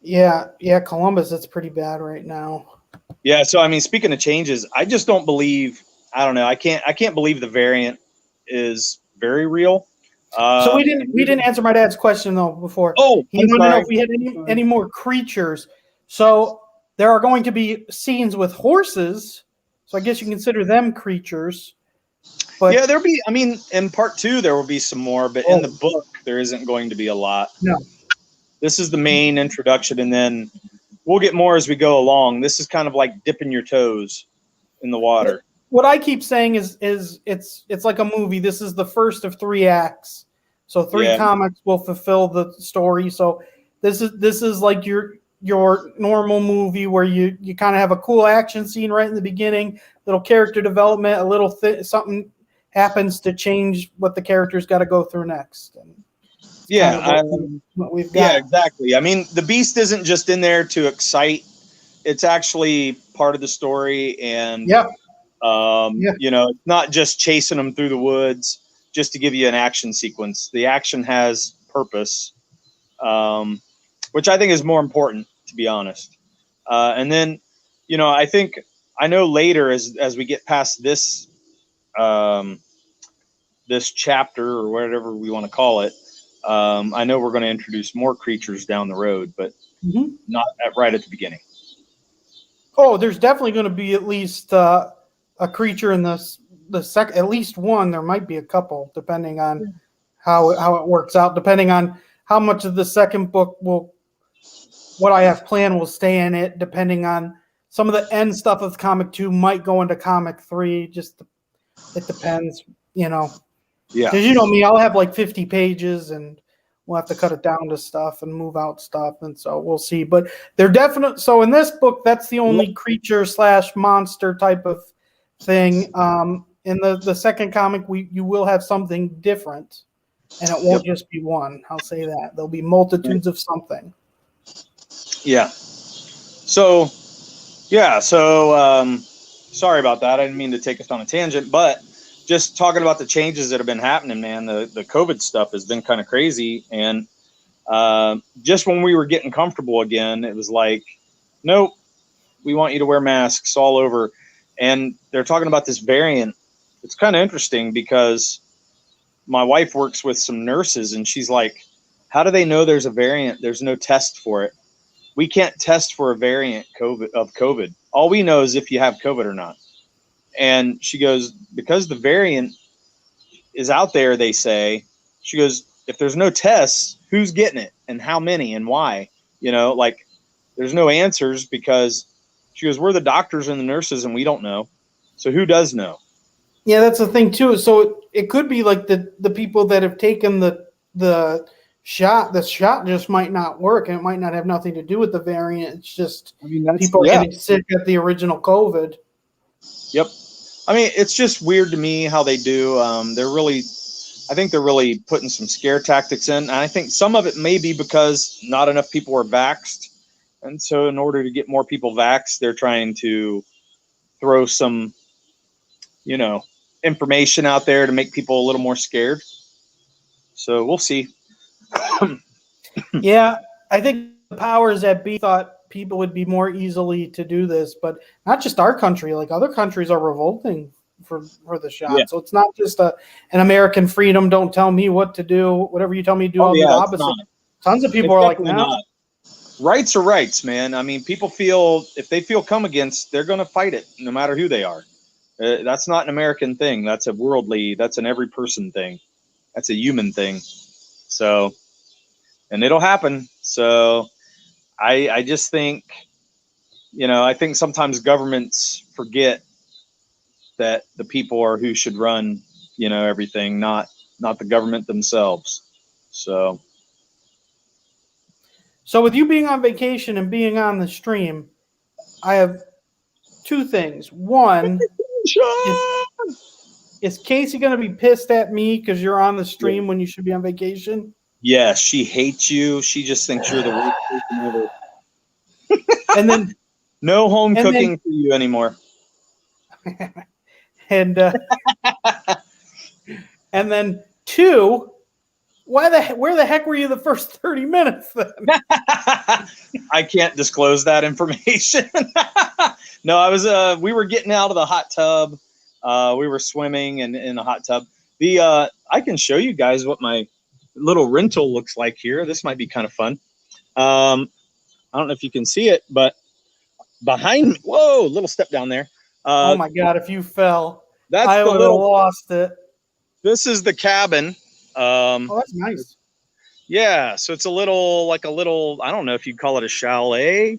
Yeah. Columbus, it's pretty bad right now. Yeah. So, speaking of changes, I just don't believe, I don't know. I can't believe the variant is very real. So we didn't answer my dad's question though before. Oh, he wanted to know if we had any more creatures. So there are going to be scenes with horses. So I guess you consider them creatures. But yeah, there'll be. In part 2 there will be some more, but in the book there isn't going to be a lot. No. This is the main introduction, and then we'll get more as we go along. This is kind of like dipping your toes in the water. What I keep saying is it's like a movie. This is the first of 3 acts. So 3 comics will fulfill the story. So this is like your normal movie where you kind of have a cool action scene right in the beginning, little character development, a little something happens to change what the character's got to go through next. And what we've got. Yeah, exactly. The Beast isn't just in there to excite. It's actually part of the story, and it's not just chasing them through the woods just to give you an action sequence. The action has purpose, which I think is more important, to be honest. And then, I know later as we get past this this chapter or whatever we want to call it, I know we're going to introduce more creatures down the road, but not right at the beginning. Oh, there's definitely going to be at least a creature in the second, at least one. There might be a couple, depending on how it works out, depending on how much of the second book what I have planned will stay in it, depending on some of the end stuff of comic 2 might go into comic 3. It depends, Yeah. Because you know me, I'll have like 50 pages and we'll have to cut it down to stuff and move out stuff. And so we'll see. But they're definite. So in this book, that's the only creature / monster type of thing. In the second comic, you will have something different. And it won't just be one. I'll say that. There'll be multitudes of something. Yeah. So, sorry about that. I didn't mean to take us on a tangent, but just talking about the changes that have been happening, man, the COVID stuff has been kind of crazy. And just when we were getting comfortable again, it was like, nope, we want you to wear masks all over. And they're talking about this variant. It's kind of interesting because my wife works with some nurses and she's like, how do they know there's a variant? There's no test for it. We can't test for a variant of COVID. All we know is if you have COVID or not. And she goes, because the variant is out there, they say, she goes, if there's no tests, who's getting it and how many and why? You know, like there's no answers because she goes, we're the doctors and the nurses and we don't know. So who does know? Yeah, that's the thing too. So it could be like the people that have taken the shot. The shot just might not work, and it might not have nothing to do with the variant. It's just people getting sick at the original COVID. Yep. I mean, it's just weird to me how they do. I think they're really putting some scare tactics in. And I think some of it may be because not enough people are vaxxed. And so in order to get more people vaxxed, they're trying to throw some, information out there to make people a little more scared. So we'll see. Yeah, I think the powers that be thought people would be more easily to do this, but not just our country. Like other countries are revolting for the shot. Yeah. So it's not just an American freedom. Don't tell me what to do. Whatever you tell me to do, I'll do the opposite. Tons of people are like, no. Rights are rights, man. I mean, people feel if they feel come against, they're going to fight it, no matter who they are. That's not an American thing. That's a worldly. That's an every person thing. That's a human thing. So, and it'll happen. So, I just think, I think sometimes governments forget that the people are who should run, everything, not the government themselves. So with you being on vacation and being on the stream, I have two things. One, is Casey going to be pissed at me because you're on the stream when you should be on vacation? Yeah, she hates you. She just thinks you're the worst person ever. And then no home cooking for you anymore. And and then two, where the heck were you the first 30 minutes then? I can't disclose that information. No, we were getting out of the hot tub. We were swimming in the hot tub. I can show you guys what my little rental looks like here. This might be kind of fun. I don't know if you can see it, but behind me, whoa, little step down there. Oh my God, if you fell, I would have lost it. This is the cabin. Oh, that's nice. Yeah, so it's a little, I don't know if you'd call it a chalet,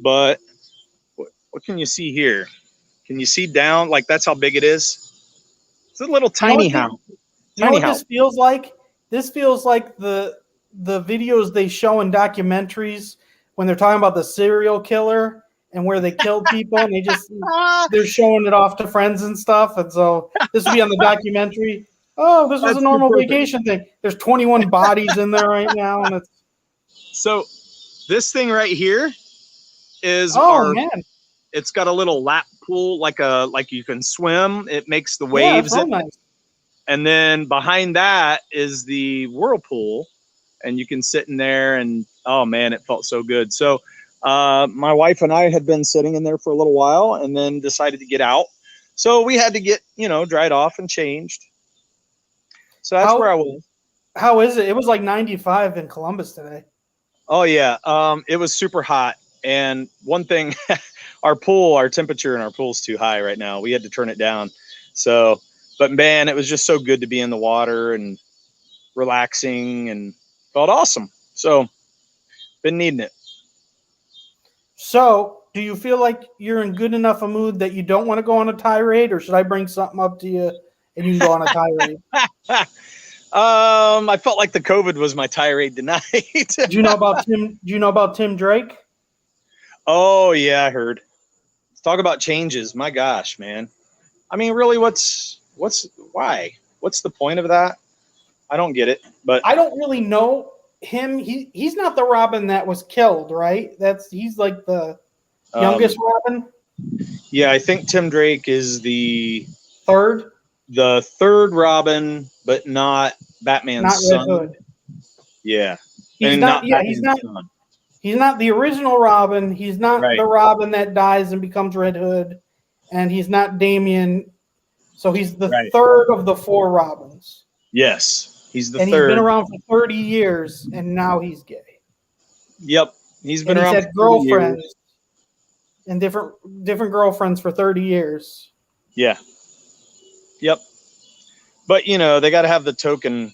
but what can you see here? Can you see down? Like, that's how big it is. It's a little tiny house. You know what this feels like? This feels like the videos they show in documentaries when they're talking about the serial killer and where they killed people, and they're showing it off to friends and stuff. And so this will be on the documentary. Oh, this was a normal vacation thing. There's 21 bodies in there right now, and so this thing right here is man. It's got a little lap pool, like you can swim. It makes the waves. Yeah, nice. And then behind that is the whirlpool, and you can sit in there. And oh man, it felt so good. So my wife and I had been sitting in there for a little while, and then decided to get out. So we had to get dried off and changed. So that's where I was. How is it? It was like 95 in Columbus today. Oh yeah, it was super hot. And one thing, our temperature in our pool is too high right now. We had to turn it down. So, but man, it was just so good to be in the water and relaxing, and felt awesome. So, been needing it. So, do you feel like you're in good enough a mood that you don't want to go on a tirade, or should I bring something up to you and you can go on a tirade. I felt like the COVID was my tirade tonight. Do you know about Tim? Do you know about Tim Drake? Oh yeah, I heard. Let's talk about changes. My gosh, man. I mean, really, why? What's the point of that? I don't get it. But I don't really know him. He's not the Robin that was killed, right? He's like the youngest Robin. Yeah, I think Tim Drake is the Third Robin, but not Batman's Not son. Red Hood. Yeah. He's And not. Yeah, Batman's son. he's not the original Robin. He's not Right. the Robin that dies and becomes Red Hood, and he's not Damian. So he's the Right. third of the 4 Robins. Yes. He's the And third. he's been around for 30 years, and now he's gay. Yep. He's been And around he's for had 30 years. girlfriends and different girlfriends for 30 years. Yeah. Yep. But they got to have the token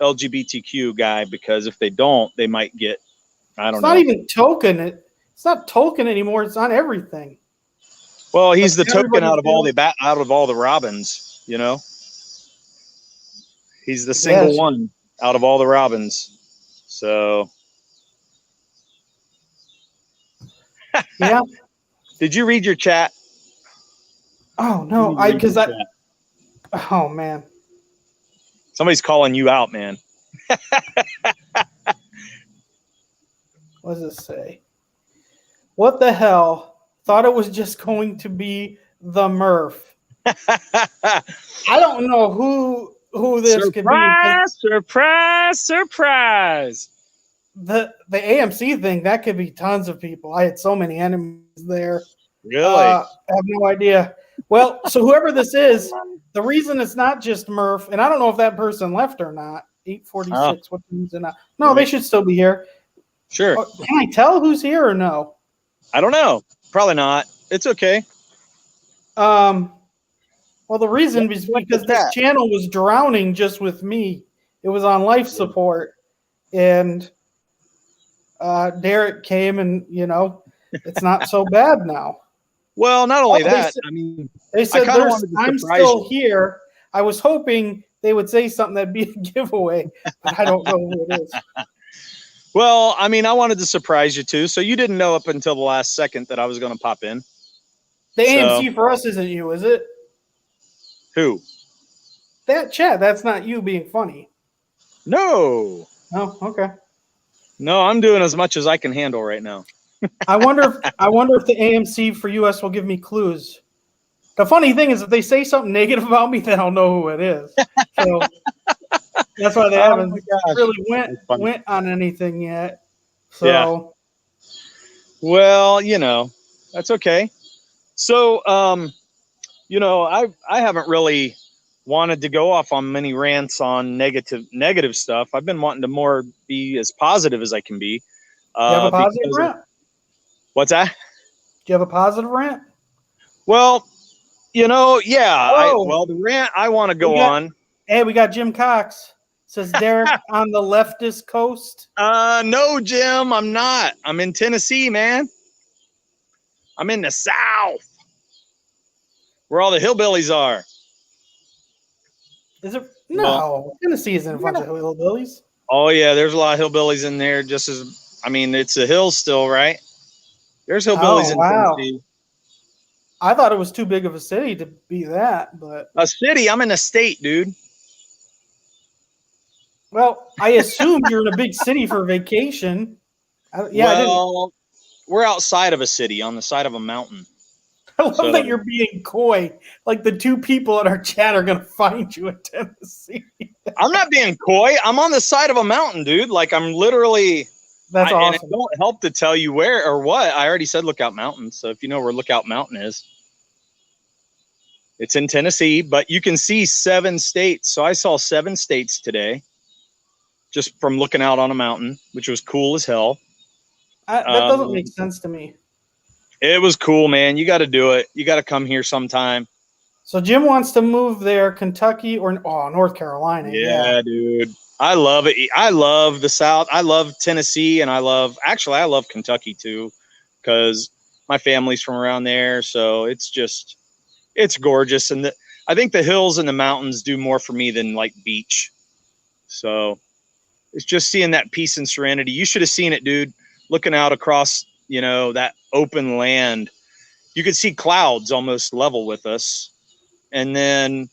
LGBTQ guy, because if they don't, they might get, I don't It's know. not even token. It's not token anymore. It's on everything. Well, he's Like the token out of all feels- the Robins, He's the single Yes. one out of all the Robins. So, Yeah. did you read your chat? Oh no, oh man. Somebody's calling you out, man. What does it say? What the hell? Thought it was just going to be the Murph. I don't know who this could be. Surprise. The AMC thing, that could be tons of people. I had so many enemies there. Really? I have no idea. Well, so whoever this is, the reason it's not just Murph, and I don't know if that person left or not. 846. What is it now? No, they should still be here. Sure. Can I tell who's here or no? I don't know. Probably not. It's okay. Well, the reason is Look because at this that. channel was drowning just with me. It was on life support, and Derek came, and it's not so bad now. Well, not only Oh, that, They said kinda wanted to I'm surprise still you. here. I was hoping they would say something that'd be a giveaway, but I don't know who it is. well, I wanted to surprise you too. So you didn't know up until the last second that I was going to pop in. The AMC for us isn't you, is it? Who? That chat, that's not you being funny. No. Oh, okay. No, I'm doing as much as I can handle right now. I wonder if the AMC for US will give me clues. The funny thing is, if they say something negative about me, then I'll know who it is. So that's why they haven't really went on anything yet. So Yeah. Well, that's okay. So, I haven't really wanted to go off on many rants on negative stuff. I've been wanting to more be as positive as I can be. Do you have a positive rant? What's that? Do you have a positive rant? Well, yeah. Whoa. The rant I want to go on. Hey, we got Jim Cox. Says Derek on the leftist coast. No, Jim, I'm not. I'm in Tennessee, man. I'm in the South, where all the hillbillies are. Is it? No, Tennessee isn't a bunch of hillbillies. Oh yeah, there's a lot of hillbillies in there. It's a hill still, right? There's hillbillies in Tennessee. I thought it was too big of a city to be that, but A city? I'm in a state, dude. well, I assumed you're in a big city for vacation. I We're outside of a city, on the side of a mountain. I love that you're being coy. Like the 2 people in our chat are going to find you in Tennessee. I'm not being coy. I'm on the side of a mountain, dude. Like I'm literally. That's awesome. And it don't help to tell you where or what. I already said Lookout Mountain. So if you know where Lookout Mountain is, it's in Tennessee. But you can see 7 states. So I saw 7 states today, just from looking out on a mountain, which was cool as hell. That doesn't make sense to me. It was cool, man. You got to do it. You got to come here sometime. So Jim wants to move there, Kentucky or North Carolina. Yeah, dude. I love it. I love the South. I love Tennessee, and I love Kentucky too, because my family's from around there. So it's gorgeous. And I think the hills and the mountains do more for me than like beach. So it's just seeing that peace and serenity. You should have seen it, dude. Looking out across, you know, that open land, you could see clouds almost level with us. And then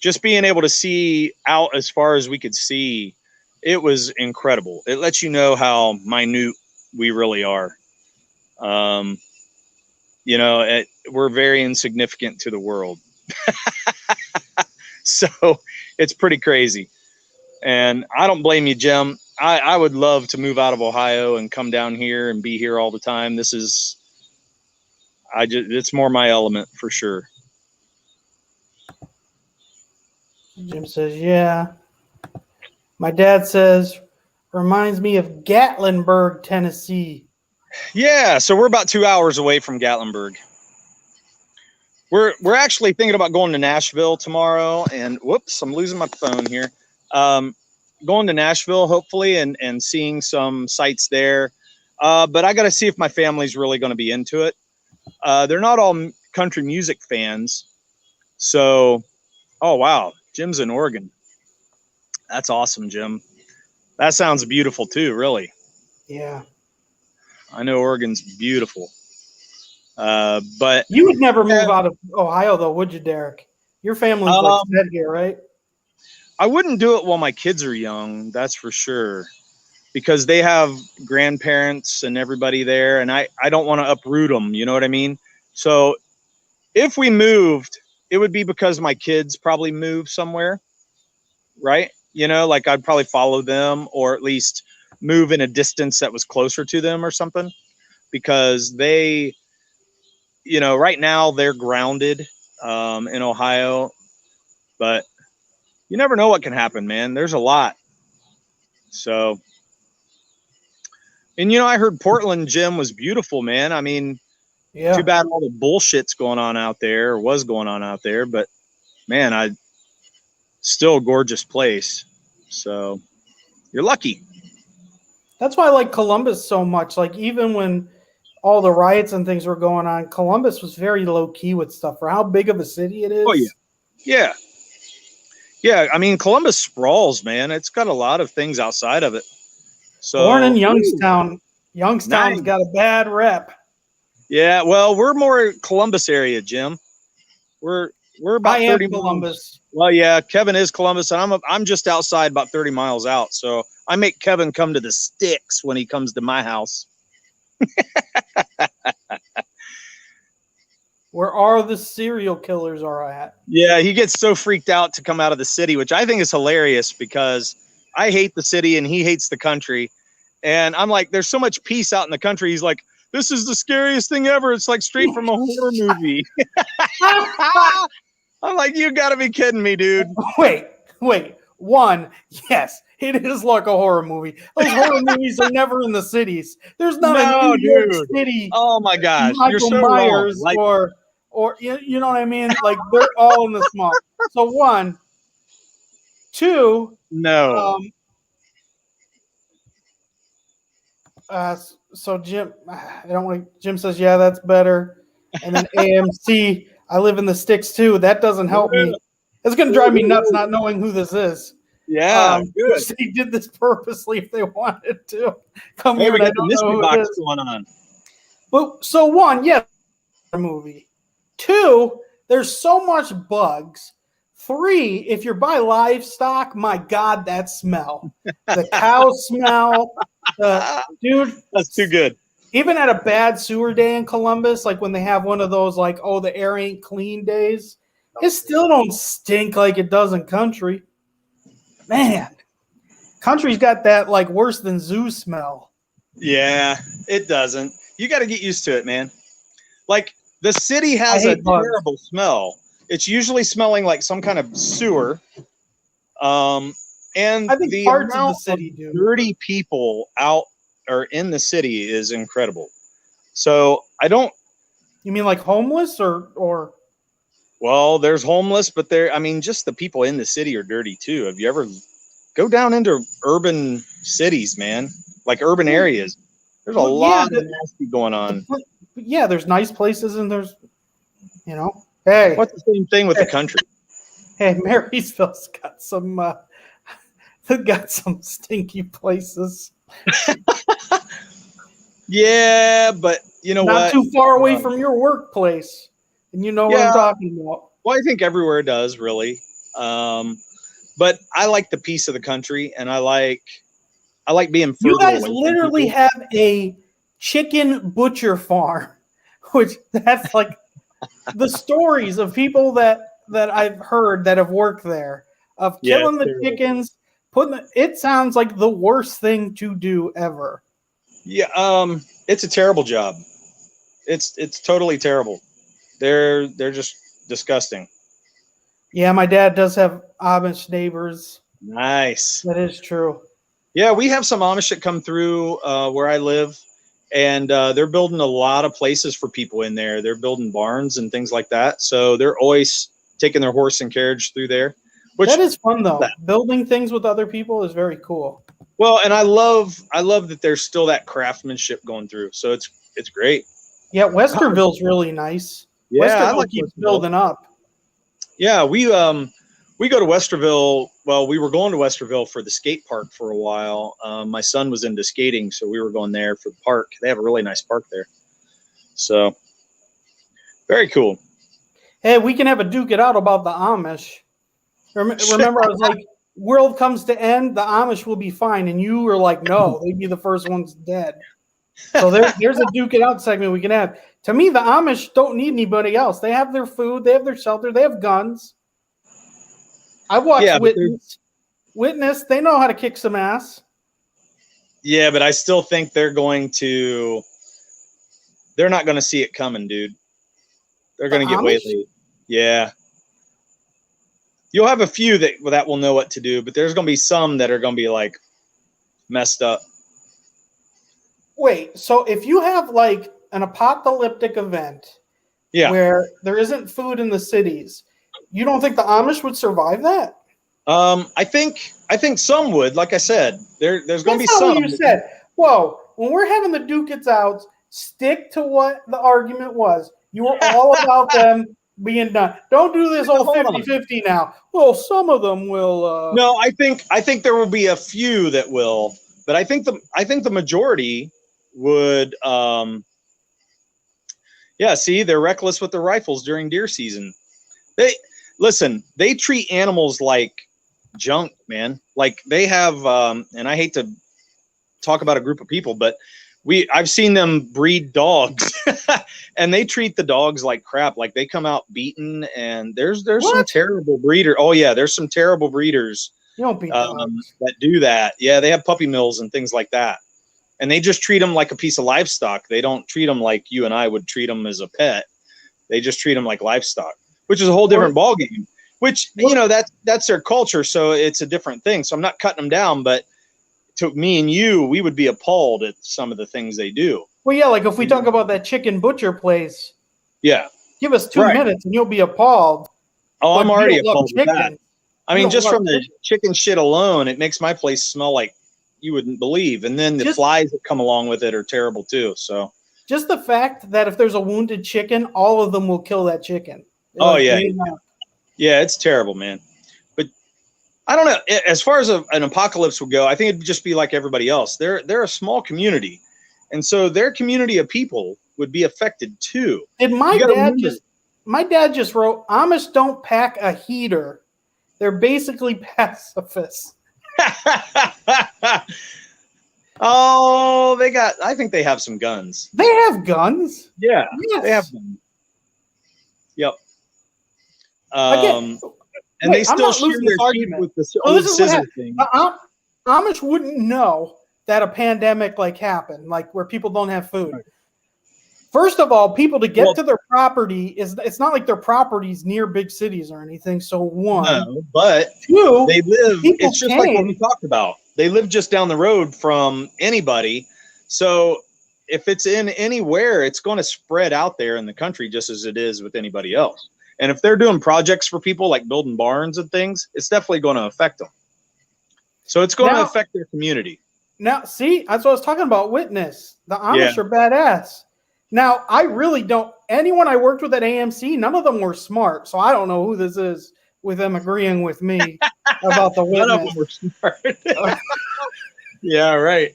just being able to see out as far as we could see, it was incredible. It lets you know how minute we really are. You know, we're very insignificant to the world. So it's pretty crazy. And I don't blame you, Jim. I would love to move out of Ohio and come down here and be here all the time. It's more my element for sure. Jim says, yeah. My dad says, reminds me of Gatlinburg, Tennessee. Yeah, so we're about 2 hours away from Gatlinburg. We're actually thinking about going to Nashville tomorrow. And whoops, I'm losing my phone here. Going to Nashville, hopefully, and seeing some sites there. But I got to see if my family's really going to be into it. They're not all country music fans. So, oh, wow. Jim's in Oregon. That's awesome, Jim. That sounds beautiful too, really. Yeah. I know Oregon's beautiful. But you would never move out of Ohio, though, would you, Derek? Your family's like set here, right? I wouldn't do it while my kids are young, that's for sure. Because they have grandparents and everybody there, and I don't want to uproot them, you know what I mean? So if we moved, it would be because my kids probably moved somewhere, right? You know, like I'd probably follow them, or at least move in a distance that was closer to them or something, because they, you know, right now they're grounded in Ohio, but you never know what can happen, man. There's a lot. So, and you know, I heard Portland, Jim, was beautiful, man. I mean, yeah. Too bad all the bullshit's going on out there, or was going on out there, but man, still a gorgeous place. So you're lucky. That's why I like Columbus so much. Like, even when all the riots and things were going on, Columbus was very low key with stuff for how big of a city it is. Oh, yeah. Yeah. Yeah. I mean, Columbus sprawls, man. It's got a lot of things outside of it. So, born in Youngstown. Youngstown's nice. got a bad rep. Yeah. Well, we're more Columbus area, Jim. We're about 30 Columbus. Miles. Well, yeah, Kevin is Columbus, and I'm just outside about 30 miles out. So I make Kevin come to the sticks when he comes to my house. Where all the serial killers are at. Yeah, he gets so freaked out to come out of the city, which I think is hilarious because I hate the city and he hates the country. And I'm like, there's so much peace out in the country. He's like, this is the scariest thing ever. It's like straight from a horror movie. I'm like, you got to be kidding me, dude. Wait. One, yes, it is like a horror movie. Those horror movies are never in the cities. There's not a New York City. Oh my gosh, Michael you're so Myers wrong. Like, or you know what I mean? Like, they're all in the small. So one, two. No. So Jim, I don't want. Jim says, yeah, that's better. And then AMC. I live in the sticks too. That doesn't help me. It's going to drive me nuts not knowing who this is. Yeah, good. They did this purposely if they wanted to come Hey, here. we And I got the don't know mystery who it box is. going on. But so one, yes, movie. Two, there's so much bugs. Three, if you're by livestock, my God, that smell. The cow smell. Dude. That's too good. Even at a bad sewer day in Columbus, like when they have one of those, like, oh, the air ain't clean days, it still don't stink like it does in country. Man, country's got that, like, worse than zoo smell. Yeah, it doesn't. You got to get used to it, man. Like, the city has a terrible smell. It's usually smelling like some kind of sewer. And I think the parts of amount the city do. dirty people out or in the city is incredible. So I don't. You mean like homeless or? Well, there's homeless, but just the people in the city are dirty too. Have you ever go down into urban cities, man? Like urban areas. There's a lot of nasty going on. Yeah, there's nice places and there's, hey. What's the same thing with the country? Hey, Marysville's got some stinky places. Yeah, but you know Not what? too far away from your workplace. And you know what I'm Yeah. talking about. Well, I think everywhere does, really. But I like the peace of the country, and I like being further You guys away from literally people. have a chicken butcher farm, which that's like the stories of people that I've heard that have worked there of Yeah, killing the terrible. chickens, it sounds like the worst thing to do ever. Yeah, it's a terrible job. It's totally terrible. They're just disgusting. Yeah, my dad does have Amish neighbors. Nice. That is true. Yeah, we have some Amish that come through where I live, and they're building a lot of places for people in there. They're building barns and things like that. So they're always taking their horse and carriage through there. Which That is fun though. Building things with other people is very cool. well, and I love that there's still that craftsmanship going through. So it's great. Yeah, Westerville's really nice. Yeah, I Westerville like keeps Westerville. building up. Yeah, we go to Westerville. Well, we were going to Westerville for the skate park for a while. My son was into skating, so we were going there for the park. They have a really nice park there. So very cool. Hey, we can have a duke it out about the Amish. Remember, I was like, world comes to end, the Amish will be fine. And you were like, no, they'd be the first ones dead. So there's a duke it out segment we can have. To me, the Amish don't need anybody else. They have their food, they have their shelter, they have guns. I watched Witness. They know how to kick some ass. Yeah, but I still think they're not going to see it coming, dude. They're going to get waylaid. Yeah. You'll have a few that will know what to do, but there's going to be some that are going to be like messed up. Wait, so if you have like an apocalyptic event where there isn't food in the cities, you don't think the Amish would survive that? I think some would. Like I said, there's going to be some. That's not what you said. Whoa, when we're having the Duke It's Outs, stick to what the argument was. You were all about them being done. Don't do this whole 50-50 now. Well, some of them will. No, I think there will be a few that will, but I think the majority would. Yeah, see, they're reckless with their rifles during deer season. They treat animals like junk, man. Like they have, and I hate to talk about a group of people, but I've seen them breed dogs and they treat the dogs like crap. Like they come out beaten, and there's some terrible breeder. Oh yeah. There's some terrible breeders that do that. Yeah. They have puppy mills and things like that. And they just treat them like a piece of livestock. They don't treat them like you and I would treat them as a pet. They just treat them like livestock, which is a whole different ballgame, which, that's their culture. So it's a different thing. So I'm not cutting them down, but to me and you, we would be appalled at some of the things they do. Well, yeah, like if we talk about that chicken butcher place, yeah, give us 2 minutes and you'll be appalled. Oh, I'm already appalled with that. I mean, just from the chicken shit alone, it makes my place smell like you wouldn't believe. And then the flies that come along with it are terrible too. So just the fact that if there's a wounded chicken, all of them will kill that chicken. Yeah, it's terrible, man. But I don't know. As far as an apocalypse would go, I think it'd just be like everybody else. They're a small community, and so their community of people would be affected too. Did my dad just wrote, Amish don't pack a heater. They're basically pacifists. Oh, I think they have some guns. They have guns? Yeah. Yes. They have guns. Yep. And they still share their argument with the scissor thing. Amish wouldn't know that a pandemic happened, where people don't have food. Right. First of all, people to get to their property it's not like their property's near big cities or anything. So but two, they live. It's just like what we talked about. They live just down the road from anybody. So if it's in anywhere, it's going to spread out there in the country just as it is with anybody else. And if they're doing projects for people like building barns and things, it's definitely going to affect them. So it's going to affect their community. Now, see, that's what I was talking about. Witness. The Amish are badass. Now, I really don't. Anyone I worked with at AMC, none of them were smart. So I don't know who this is. with them agreeing with me about the None of witness. them were smart. Yeah, right.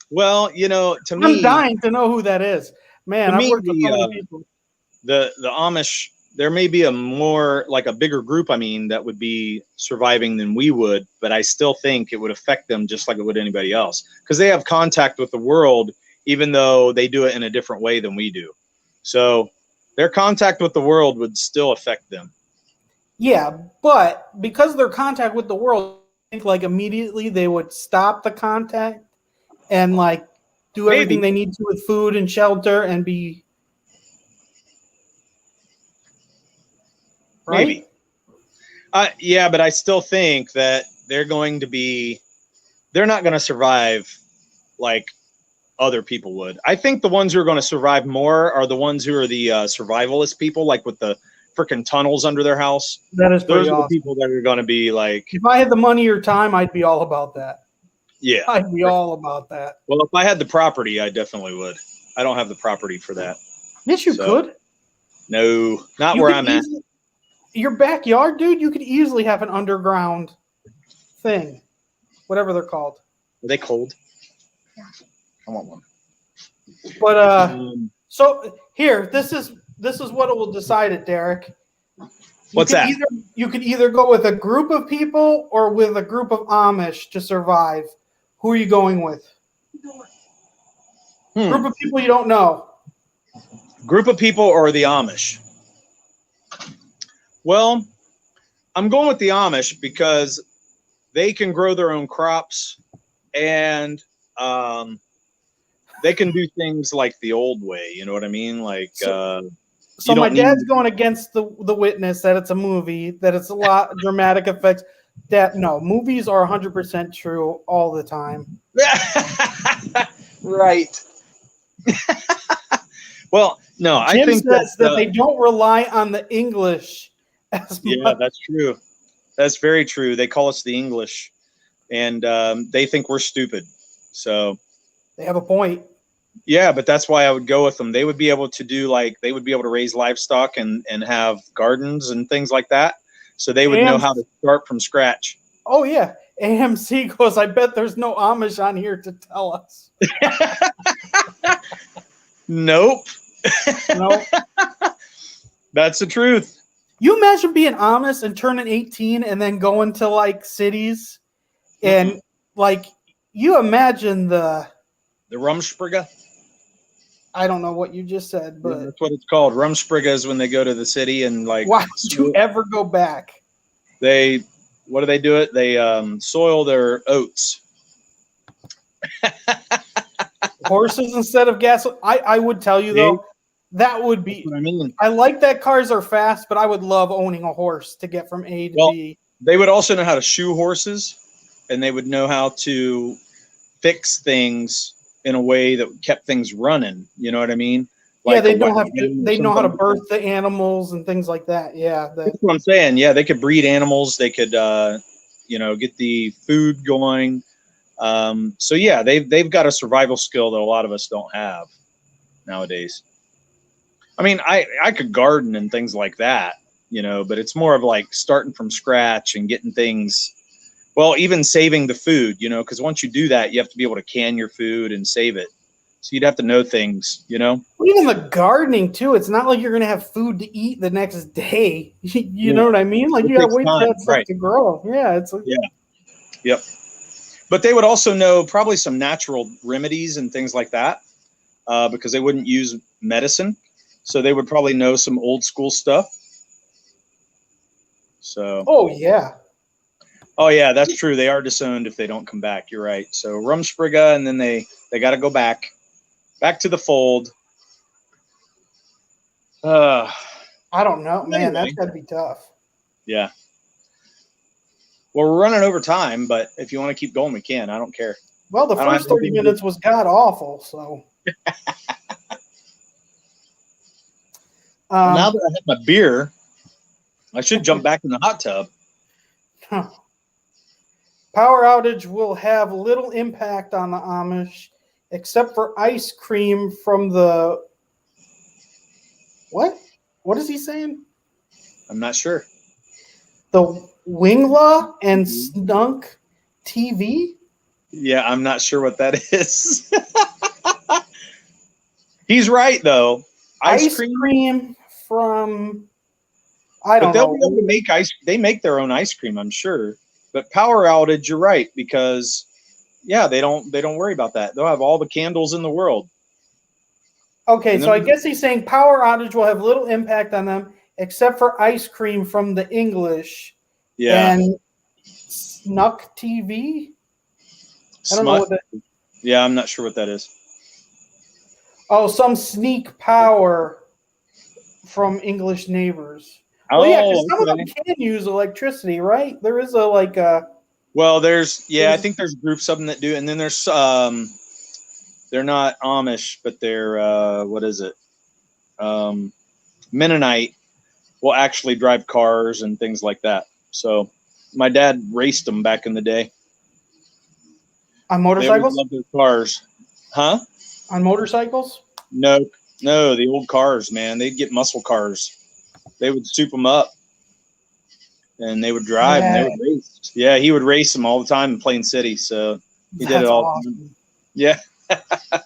Well, to me, I'm dying to know who that is. Man, to I've me, worked with so many people. the Amish, there may be a bigger group, that would be surviving than we would, but I still think it would affect them just like it would anybody else, because they have contact with the world, even though they do it in a different way than we do. So their contact with the world would still affect them. Yeah, but because their contact with the world, I think like immediately they would stop the contact and like do everything Maybe. they need to with food and shelter and be right. Maybe. Yeah, but I still think that they're not going to survive like other people would. I think the ones who are going to survive more are the ones who are the survivalist people, like with the freaking tunnels under their house. That is pretty Those are awesome. the people that are going to be like, If I had the money or time, I'd be all about that. yeah. I'd be all about that. Well, if I had the property, I definitely would. I don't have the property for that. Yes, you could. No, not You where could I'm at. Your backyard, dude, you could easily have an underground thing, whatever they're called. Are they cold? I want one. But so here, this is what it will decide it, Derek. What's that? You could either go with a group of people or with a group of Amish to survive. Who are you going with? Group of people you don't know. Group of people or the Amish? Well, I'm going with the Amish because they can grow their own crops and they can do things like the old way. You know what I mean? Like, so my dad's going against the witness that it's a movie, that it's a lot of dramatic effects. That no, movies are 100% true all the time. Right. Well, no, Jim I think says that they don't rely on the English as much. Yeah, that's true. That's very true. They call us the English, and they think we're stupid. So They have a point. yeah, but that's why I would go with them. They would be able to they would be able to raise livestock and have gardens and things like that. So they would know how to start from scratch. Oh yeah. AMC goes, I bet there's no Amish on here to tell us. Nope. No. That's the truth. You imagine being Amish and turning 18 and then going to like cities and like you imagine the Rumspringa? I don't know what you just said, but that's what it's called. Rumspringa is when they go to the city and like why would you ever go back? What do they do it? They soil their oats. Horses instead of gas. I would tell you though, that would be. What I mean. I like that cars are fast, but I would love owning a horse to get from A to B. They would also know how to shoe horses, and they would know how to fix things in a way that kept things running. You know what I mean? Like yeah, they know how to birth the animals and things like that. Yeah, that's what I'm saying. Yeah, they could breed animals. They could, get the food going. So yeah, they've got a survival skill that a lot of us don't have nowadays. I mean, I could garden and things like that, but it's more of like starting from scratch and getting things. Well, even saving the food, because once you do that, you have to be able to can your food and save it. So you'd have to know things, Even the gardening too. It's not like you're going to have food to eat the next day. You know what I mean? Like you got to wait for that stuff to grow. Yeah, it's like, Yep. But they would also know probably some natural remedies and things like that, because they wouldn't use medicine. So they would probably know some old school stuff. So. Oh yeah. Oh yeah, that's true. They are disowned if they don't come back. You're right. So Rumspringa, and then they got to go back to the fold. I don't know, man. That's got to be tough. Yeah. Well, we're running over time, but if you want to keep going, we can. I don't care. Well, the first 30 minutes was god awful. So. Now that I have my beer, I should jump back in the hot tub. Huh. Power outage will have little impact on the Amish, except for ice cream from the... What? What is he saying? I'm not sure. The Wingla and Snunk TV? Yeah, I'm not sure what that is. He's right though. Ice cream from I but don't they'll know. be able to make ice. They make their own ice cream, I'm sure. But power outage, you're right, because yeah, they don't worry about that. They'll have all the candles in the world. Okay, And so I then- guess he's saying power outage will have little impact on them, except for ice cream from the English Yeah, and Snuck TV. I don't know Smut. what that. Yeah, I'm not sure what that is. Oh, some sneak power from English neighbors. Oh, Well, yeah, because some of okay. them can use electricity, right? There is a Well, I think there's groups of them that do, and then there's they're not Amish, but they're what is it? Mennonite will actually drive cars and things like that. So my dad raced them back in the day. on They always motorcycles. loved their cars, huh? On motorcycles. No, the old cars, man. They'd get muscle cars. They would soup them up, and they would drive and they would race. Yeah, he would race them all the time in Plain City. So he did it all. Awesome. Yeah, a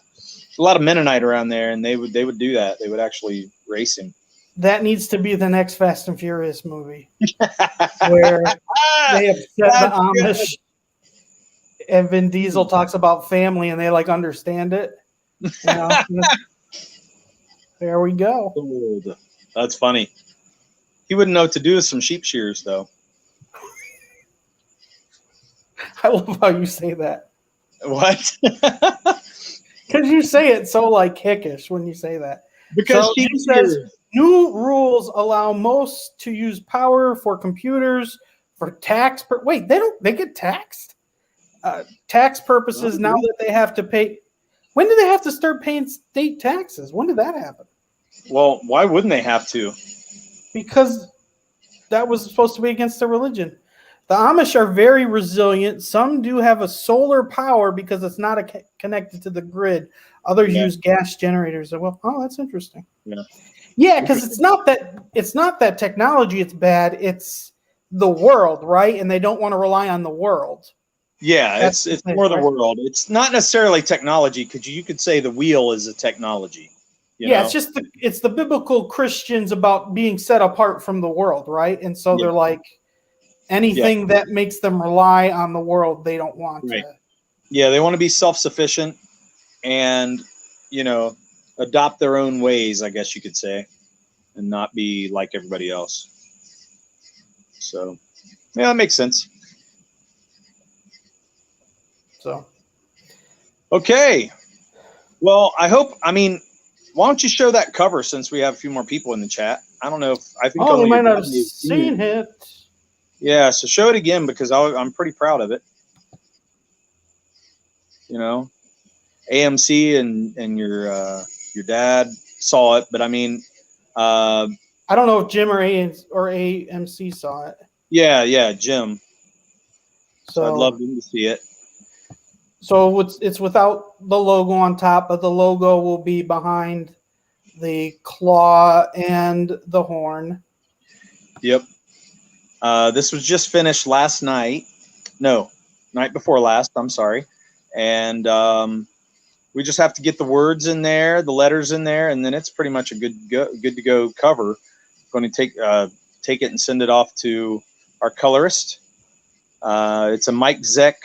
lot of Mennonite around there, and they would do that. They would actually race him. That needs to be the next Fast and Furious movie, where they upset the Amish, and Vin Diesel talks about family, and they like understand it. You know? There we go. Old. That's funny. He wouldn't know what to do with some sheep shears, though. I love how you say that, What? because you say it so like hickish when you say that. Because So sheep he says, shears. new rules allow most to use power for computers for tax. Wait, they get taxed? Tax purposes now that they have to pay. When do they have to start paying state taxes? When did that happen? Well, why wouldn't they have to? Because that was supposed to be against their religion. The Amish are very resilient. Some do have a solar power because it's not connected to the grid. Others use gas generators. Well, oh, that's interesting. Yeah, because it's not that technology it's bad. It's the world, right? And they don't want to rely on the world. Yeah, it's more the world. It's not necessarily technology, because you could say the wheel is a technology. You know? It's just it's the biblical Christians about being set apart from the world, right? And so they're like, anything that makes them rely on the world, they don't want to. Yeah, they want to be self-sufficient and, adopt their own ways, I guess you could say, and not be like everybody else. So, yeah, that makes sense. So, okay. Well, why don't you show that cover, since we have a few more people in the chat? I don't know if I think. they might not have seen it. Yeah, so show it again, because I'm pretty proud of it. AMC and your dad saw it, but I don't know if Jim or AMC saw it. Yeah, Jim. So I'd love him to see it. So it's without the logo on top, but the logo will be behind the claw and the horn. Yep. This was just finished last night. No, night before last. I'm sorry. And we just have to get the words in there, the letters in there, and then it's pretty much a good to go cover. Going to take it and send it off to our colorist. It's a Mike Zeck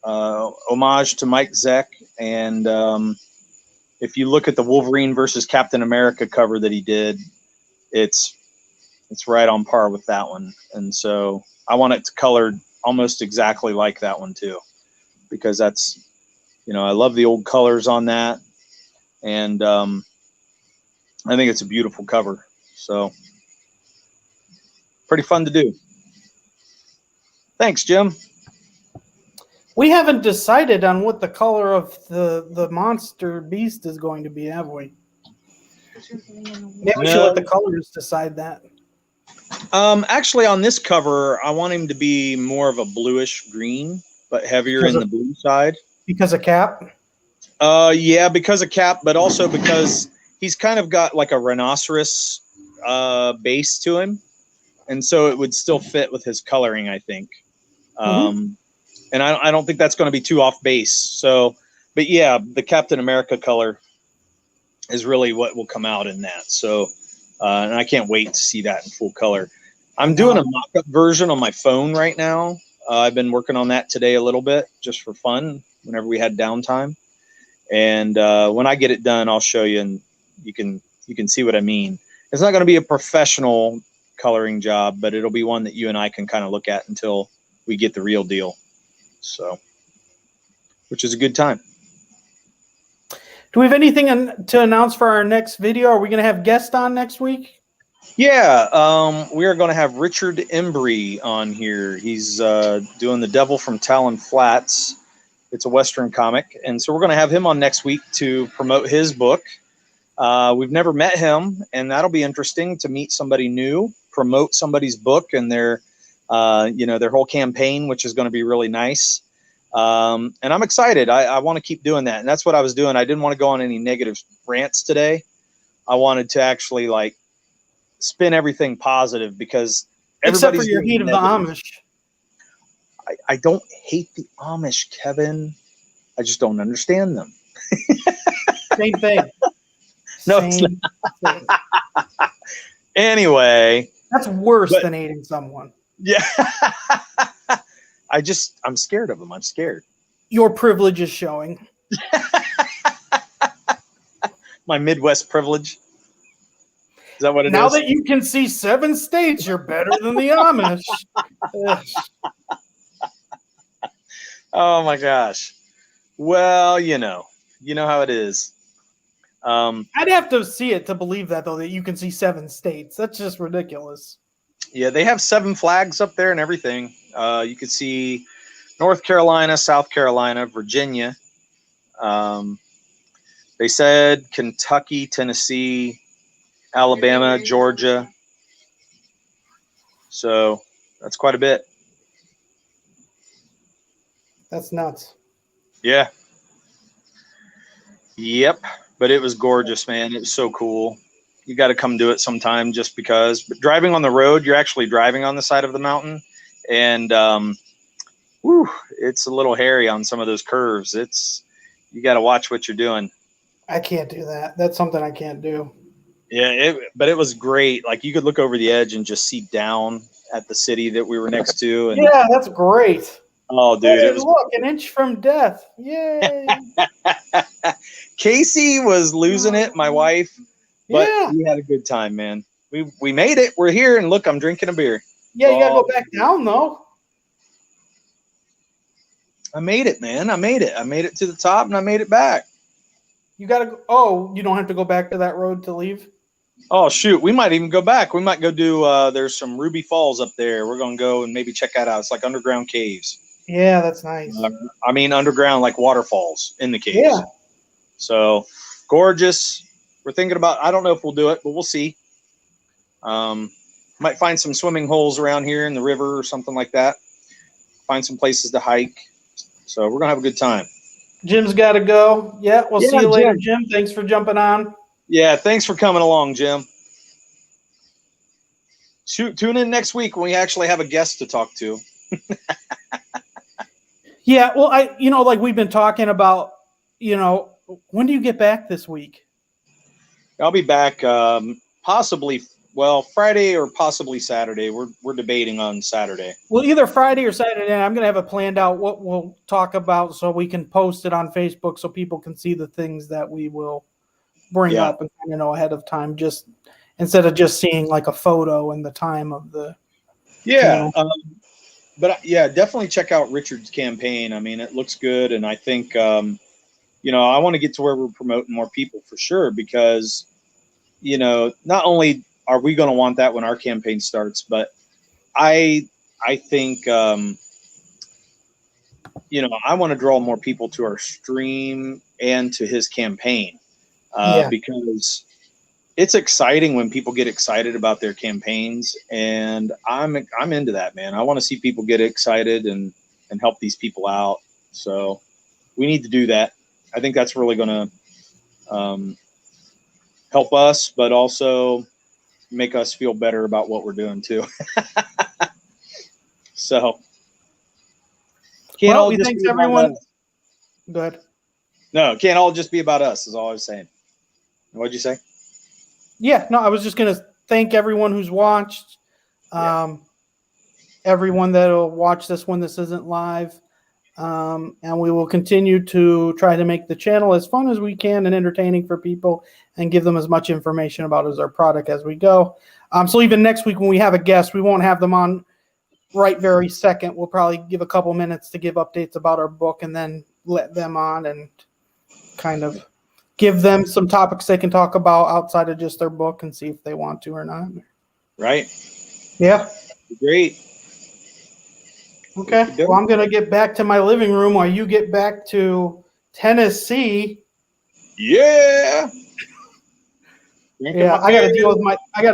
homage to Mike Zeck, and if you look at the Wolverine versus Captain America cover that he did, it's right on par with that one. And so I want it colored almost exactly like that one too, because that's, I love the old colors on that, and I think it's a beautiful cover. So pretty fun to do. Thanks, Jim. We haven't decided on what the color of the monster beast is going to be, have we? Maybe we should let the colors decide that. Actually, on this cover, I want him to be more of a bluish green, but heavier in the blue side. Because of Cap? Yeah, because of Cap, but also because he's kind of got like a rhinoceros base to him. and so it would still fit with his coloring, I think. And I don't think that's going to be too off base. So, but yeah, the Captain America color is really what will come out in that. So, and I can't wait to see that in full color. I'm doing a mock-up version on my phone right now. I've been working on that today a little bit just for fun whenever we had downtime. And when I get it done, I'll show you, and you can see what I mean. It's not going to be a professional coloring job, but it'll be one that you and I can kind of look at until we get the real deal. So, which is a good time. Do we have anything to announce for our next video? Are we going to have guests on next week? Yeah, we are going to have Richard Embry on here. He's doing The Devil from Talon Flats. It's a Western comic. And so we're going to have him on next week to promote his book. We've never met him, and that'll be interesting to meet somebody new, promote somebody's book and their whole campaign, which is going to be really nice. And I'm excited. I want to keep doing that. And that's what I was doing. I didn't want to go on any negative rants today. I wanted to actually spin everything positive, because Except everybody's for your hate of the Amish. I don't hate the Amish, Kevin. I just don't understand them. Same thing. No, it's Same thing. Anyway. That's worse than hating someone. Yeah. I'm scared of them. I'm scared. Your privilege is showing. My Midwest privilege. Is that what it is? Now that you can see 7 states, you're better than the Amish. Oh my gosh. Well, you know how it is. I'd have to see it to believe that, though, that you can see 7 states. That's just ridiculous. Yeah, they have 7 flags up there and everything. You could see North Carolina, South Carolina, Virginia. They said Kentucky, Tennessee, Alabama, Georgia. So that's quite a bit. That's nuts. Yeah. Yep. But it was gorgeous, man. It was so cool. You got to come do it sometime just because. But driving on the road, you're actually driving on the side of the mountain. And it's a little hairy on some of those curves. You got to watch what you're doing. I can't do that. That's something I can't do. Yeah, but it was great. Like, you could look over the edge and just see down at the city that we were next to. And, yeah, that's great. Oh, dude. Hey, it was look, an inch from death. Yay. Casey was losing it, my wife. But Yeah. we had a good time, man. We made it. We're here, and look, I'm drinking a beer. Yeah, you got to go back down, though. I made it, man. I made it. I made it to the top, and I made it back. You got to go. Oh, you don't have to go back to that road to leave? Oh, shoot. We might even go back. We might go do, there's some Ruby Falls up there. We're going to go and maybe check that out. It's like underground caves. Yeah, that's nice. I mean, underground, like waterfalls in the caves. Yeah. So, gorgeous. We're thinking about, I don't know if we'll do it, but we'll see. Might find some swimming holes around here in the river or something like that. Find some places to hike. So, we're going to have a good time. Jim's got to go. Yeah, we'll see you Jim. later, Jim. Thanks for jumping on. Yeah, thanks for coming along, Jim. Tune in next week when we actually have a guest to talk to. Yeah, well, like we've been talking about, when do you get back this week? I'll be back possibly, Friday or possibly Saturday. We're debating on Saturday. Well, either Friday or Saturday. I'm going to have it planned out what we'll talk about so we can post it on Facebook so people can see the things that we will bring up and kind of know ahead of time, just instead of just seeing like a photo and the time of the. Yeah. But yeah, definitely check out Richard's campaign. I mean, it looks good. And I think, I want to get to where we're promoting more people for sure, because, not only are we going to want that when our campaign starts, but I think, I want to draw more people to our stream and to his campaign. Because it's exciting when people get excited about their campaigns, and I'm into that, man. I want to see people get excited and help these people out. So we need to do that. I think that's really going to help us, but also make us feel better about what we're doing too. So can't Well, all we just thanks be about everyone. us. Go ahead. No, it can't all just be about us, is all I was saying. What'd you say? Yeah, no, I was just going to thank everyone who's watched, everyone that will watch this when this isn't live. And we will continue to try to make the channel as fun as we can and entertaining for people and give them as much information about as our product as we go. So even next week when we have a guest, we won't have them on right very second. We'll probably give a couple minutes to give updates about our book and then let them on and kind of give them some topics they can talk about outside of just their book and see if they want to or not. Right? Yeah. Great. Okay. Well, I'm going to get back to my living room while you get back to Tennessee. Yeah. Yeah, I got to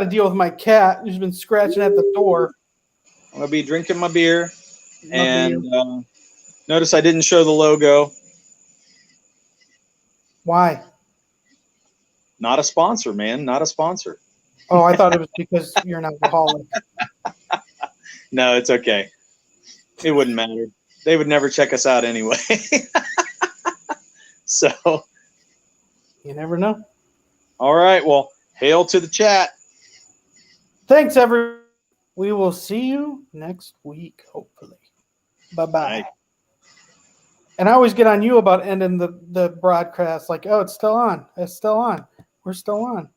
deal with my cat who's been scratching at the door. I'm gonna be drinking my beer, and Beer. notice I didn't show the logo. Why? Not a sponsor, man. Not a sponsor. Oh, I thought it was because you're an alcoholic. No, it's okay. It wouldn't matter. They would never check us out anyway. So, You never know. all right. Well, hail to the chat. Thanks, everyone. We will see you next week, hopefully. Bye-bye. Bye. And I always get on you about ending the broadcast like, oh, it's still on. It's still on. We're still on.